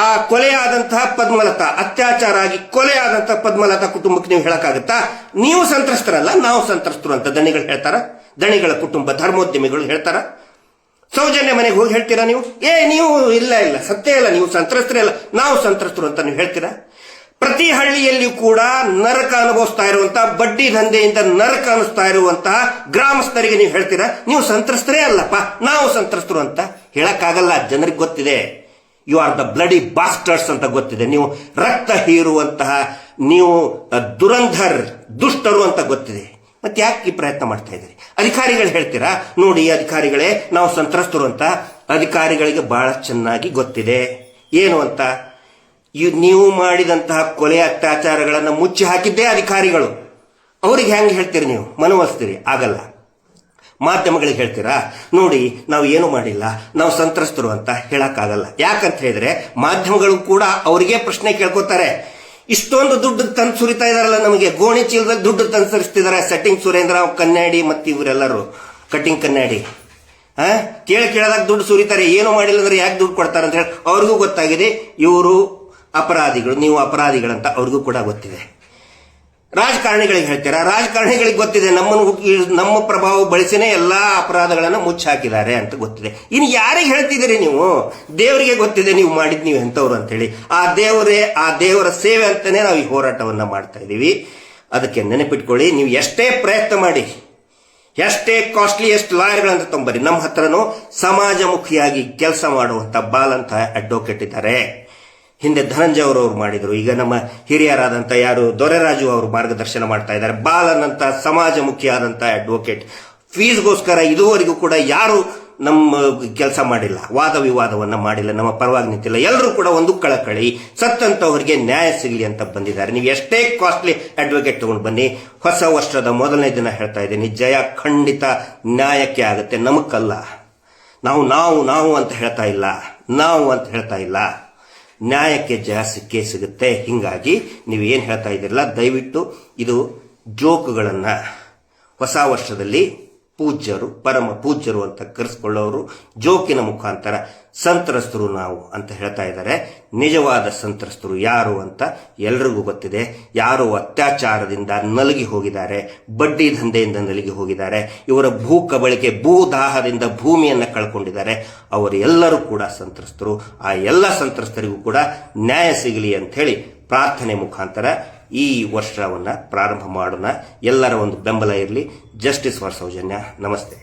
ಆ ಕೊಲೆಯಾದಂತಹ ಪದ್ಮಲತಾ, ಅತ್ಯಾಚಾರ ಆಗಿ ಕೊಲೆಯಾದಂತಹ ಪದ್ಮಲತಾ ಕುಟುಂಬಕ್ಕೆ ನೀವು ಹೇಳಕ್ಕಾಗತ್ತಾ ನೀವು ಸಂತ್ರಸ್ತರಲ್ಲ ನಾವು ಸಂತ್ರಸ್ತರು ಅಂತ ದಣಿಗಳು ಹೇಳ್ತಾರ? ದಣಿಗಳ ಕುಟುಂಬ ಧರ್ಮೋದ್ಯಮಿಗಳು ಹೇಳ್ತಾರ? ಸೌಜನ್ಯ ಮನೆಗೆ ಹೋಗಿ ಹೇಳ್ತೀರಾ ನೀವು? ನೀವು ಇಲ್ಲ ಸತ್ಯ ಇಲ್ಲ, ನೀವು ಸಂತ್ರಸ್ತರೇ ಅಲ್ಲ ನಾವು ಸಂತ್ರಸ್ತರು ಅಂತ ನೀವು ಹೇಳ್ತೀರಾ? ಪ್ರತಿ ಹಳ್ಳಿಯಲ್ಲಿಯೂ ಕೂಡ ನರಕ ಅನುಭವಿಸ್ತಾ ಇರುವಂತಹ, ಬಡ್ಡಿ ದಂಧೆಯಿಂದ ನರಕ ಅನಿಸ್ತಾ ಇರುವಂತಹ ಗ್ರಾಮಸ್ಥರಿಗೆ ನೀವು ಹೇಳ್ತೀರಾ ನೀವು ಸಂತ್ರಸ್ತರೇ ಅಲ್ಲಪ್ಪ ನಾವು ಸಂತ್ರಸ್ತರು ಅಂತ? ಹೇಳಕ್ಕಾಗಲ್ಲ. ಜನರಿಗೆ ಗೊತ್ತಿದೆ, you are the bloody bastards ಅಂತ ಗೊತ್ತಿದೆ. ನೀವು ರಕ್ತ ಹೀರುವಂತಹ, ನೀವು ದುರಂಧರ್ ದುಷ್ಟರು ಅಂತ ಗೊತ್ತಿದೆ. ಮತ್ತೆ ಯಾಕೆ ಈ ಪ್ರಯತ್ನ ಮಾಡ್ತಾ ಇದ್ದೀರಿ? ಅಧಿಕಾರಿಗಳು ಹೇಳ್ತೀರಾ ನೋಡಿ ಅಧಿಕಾರಿಗಳೇ ನಾವು ಸಂತ್ರಸ್ತರು ಅಂತ? ಅಧಿಕಾರಿಗಳಿಗೆ ಬಹಳ ಚೆನ್ನಾಗಿ ಗೊತ್ತಿದೆ ಏನು ಅಂತ. ನೀವು ಮಾಡಿದಂತಹ ಕೊಲೆ ಅತ್ಯಾಚಾರಗಳನ್ನು ಮುಚ್ಚಿ ಹಾಕಿದ್ದೇ ಅಧಿಕಾರಿಗಳು. ಅವ್ರಿಗೆ ಹೆಂಗೆ ಹೇಳ್ತೀರಿ ನೀವು? ಮನವೊಲಿಸ್ತೀರಿ? ಆಗಲ್ಲ. ಮಾಧ್ಯಮಗಳಿಗೆ ಹೇಳ್ತೀರಾ ನೋಡಿ ನಾವು ಏನು ಮಾಡಿಲ್ಲ ನಾವು ಸಂತ್ರಸ್ತರು ಅಂತ? ಹೇಳಕ್ಕಾಗಲ್ಲ. ಯಾಕಂತ ಹೇಳಿದ್ರೆ ಮಾಧ್ಯಮಗಳು ಕೂಡ ಅವರಿಗೆ ಪ್ರಶ್ನೆ ಕೇಳ್ಕೊತಾರೆ. ಇಷ್ಟೊಂದು ದುಡ್ಡು ತಂದು ಸುರಿತಾ ಇದಾರಲ್ಲ, ನಮಗೆ ಗೋಣಿ ಚೀಲದಲ್ಲಿ ದುಡ್ಡು ತಂದು ಸುರಿಸ್ತಿದ್ದಾರೆ. ಸೆಟ್ಟಿಂಗ್ ಸುರೇಂದ್ರ ಕನ್ನಡಿ ಮತ್ತು ಇವರೆಲ್ಲರೂ ಕಟಿಂಗ್ ಕನ್ನಡಿ ಕೇಳದಾಗ ದುಡ್ಡು ಸುರಿತಾರೆ. ಏನು ಮಾಡಿಲ್ಲ ಅಂದ್ರೆ ಯಾಕೆ ದುಡ್ಡು ಕೊಡ್ತಾರೆ ಅಂತ ಹೇಳಿ ಅವ್ರಿಗೂ ಗೊತ್ತಾಗಿದೆ. ಇವರು ಅಪರಾಧಿಗಳು, ನೀವು ಅಪರಾಧಿಗಳಂತ ಅವ್ರಿಗೂ ಕೂಡ ಗೊತ್ತಿದೆ. ರಾಜಕಾರಣಿಗಳಿಗೆ ಹೇಳ್ತೀರಾ? ರಾಜಕಾರಣಿಗಳಿಗೆ ಗೊತ್ತಿದೆ ನಮ್ಮ ಪ್ರಭಾವ ಬಳಸಿನೇ ಎಲ್ಲಾ ಅಪರಾಧಗಳನ್ನ ಮುಚ್ಚಿ ಹಾಕಿದ್ದಾರೆ ಅಂತ ಗೊತ್ತಿದೆ. ಇನ್ನು ಯಾರಿಗೆ ಹೇಳ್ತಿದ್ದೀರಿ ನೀವು? ದೇವರಿಗೆ ಗೊತ್ತಿದೆ ನೀವು ಮಾಡಿದ್ ನೀವು ಎಂತವ್ರು ಅಂತ ಹೇಳಿ. ಆ ದೇವರ ಸೇವೆ ಅಂತಾನೆ ನಾವು ಈ ಹೋರಾಟವನ್ನ ಮಾಡ್ತಾ ಇದ್ದೀವಿ. ಅದಕ್ಕೆ ನೆನಪಿಟ್ಕೊಳ್ಳಿ, ನೀವು ಎಷ್ಟೇ ಪ್ರಯತ್ನ ಮಾಡಿ, ಎಷ್ಟೇ ಕಾಸ್ಟ್ಲಿಯೆಸ್ಟ್ ಲಾಯರ್ಗಳಂತ ತೊಂಬರಿ, ನಮ್ಮ ಹತ್ರನೂ ಸಮಾಜಮುಖಿಯಾಗಿ ಕೆಲಸ ಮಾಡುವಂತ ಬಾಲಂತ ಅಡ್ವೊಕೇಟ್ ಇದ್ದಾರೆ. ಹಿಂದೆ ಧನಂಜಯ ಅವರು ಮಾಡಿದ್ರು, ಈಗ ನಮ್ಮ ಹಿರಿಯರಾದಂತ ಯಾರು ದೊರೆರಾಜು ಅವರು ಮಾರ್ಗದರ್ಶನ ಮಾಡ್ತಾ ಇದ್ದಾರೆ. ಬಾಲನ್ ಅಂತ ಸಮಾಜಮುಖಿಯಾದಂತ ಅಡ್ವೊಕೇಟ್. ಫೀಸ್ಗೋಸ್ಕರ ಇದುವರೆಗೂ ಕೂಡ ಯಾರು ನಮ್ಮ ಕೆಲಸ ಮಾಡಿಲ್ಲ, ವಾದ ವಿವಾದವನ್ನ ಮಾಡಿಲ್ಲ, ನಮ್ಮ ಪರವಾಗಿ ನಿಂತಿಲ್ಲ. ಎಲ್ಲರೂ ಕೂಡ ಒಂದು ಕಳಕಳಿ ಸತ್ತಂತವರಿಗೆ ನ್ಯಾಯ ಸಿಗಲಿ ಅಂತ ಬಂದಿದ್ದಾರೆ. ನೀವು ಎಷ್ಟೇ ಕಾಸ್ಟ್ಲಿ ಅಡ್ವೊಕೇಟ್ ತಗೊಂಡು ಬನ್ನಿ, ಹೊಸ ವರ್ಷದ ಮೊದಲನೇ ದಿನ ಹೇಳ್ತಾ ಇದ್ದೀನಿ, ಜಯ ಖಂಡಿತ ನ್ಯಾಯಕ್ಕೆ ಆಗುತ್ತೆ, ನಮಕ್ಕಲ್ಲ. ನಾವು ಅಂತ ಹೇಳ್ತಾ ಇಲ್ಲ, ನ್ಯಾಯಕ್ಕೆ ಜಯ ಸಿಕ್ಕೇ ಸಿಗುತ್ತೆ. ಹಿಂಗಾಗಿ ನೀವು ಏನ್ ಹೇಳ್ತಾ ಇದ್ದೀರಲ್ಲ, ದಯವಿಟ್ಟು ಇದು ಜೋಕುಗಳನ್ನ ಹೊಸ ವರ್ಷದಲ್ಲಿ ಪೂಜ್ಯರು, ಪರಮ ಪೂಜ್ಯರು ಅಂತ ಕರೆಸ್ಕೊಳ್ಳೋರು ಜೋಕಿನ ಮುಖಾಂತರ ಸಂತ್ರಸ್ತರು ನಾವು ಅಂತ ಹೇಳ್ತಾ ಇದ್ದಾರೆ. ನಿಜವಾದ ಸಂತ್ರಸ್ತರು ಯಾರು ಅಂತ ಎಲ್ರಿಗೂ ಗೊತ್ತಿದೆ. ಯಾರು ಅತ್ಯಾಚಾರದಿಂದ ನಲಗಿ ಹೋಗಿದ್ದಾರೆ, ಬಡ್ಡಿ ದಂಧೆಯಿಂದ ನಲಗಿ ಹೋಗಿದ್ದಾರೆ, ಇವರ ಭೂ ಕಬಳಿಕೆ, ಭೂದಾಹದಿಂದ ಭೂಮಿಯನ್ನ ಕಳ್ಕೊಂಡಿದ್ದಾರೆ, ಅವರೆಲ್ಲರೂ ಕೂಡ ಸಂತ್ರಸ್ತರು. ಆ ಎಲ್ಲ ಸಂತ್ರಸ್ತರಿಗೂ ಕೂಡ ನ್ಯಾಯ ಸಿಗಲಿ ಅಂತ ಹೇಳಿ ಪ್ರಾರ್ಥನೆ ಮುಖಾಂತರ ಈ ವರ್ಷವನ್ನ ಪ್ರಾರಂಭ ಮಾಡೋಣ. ಎಲ್ಲರ ಒಂದು ಬೆಂಬಲ ಇರಲಿ. Justice for Soujanya. ನಮಸ್ತೆ.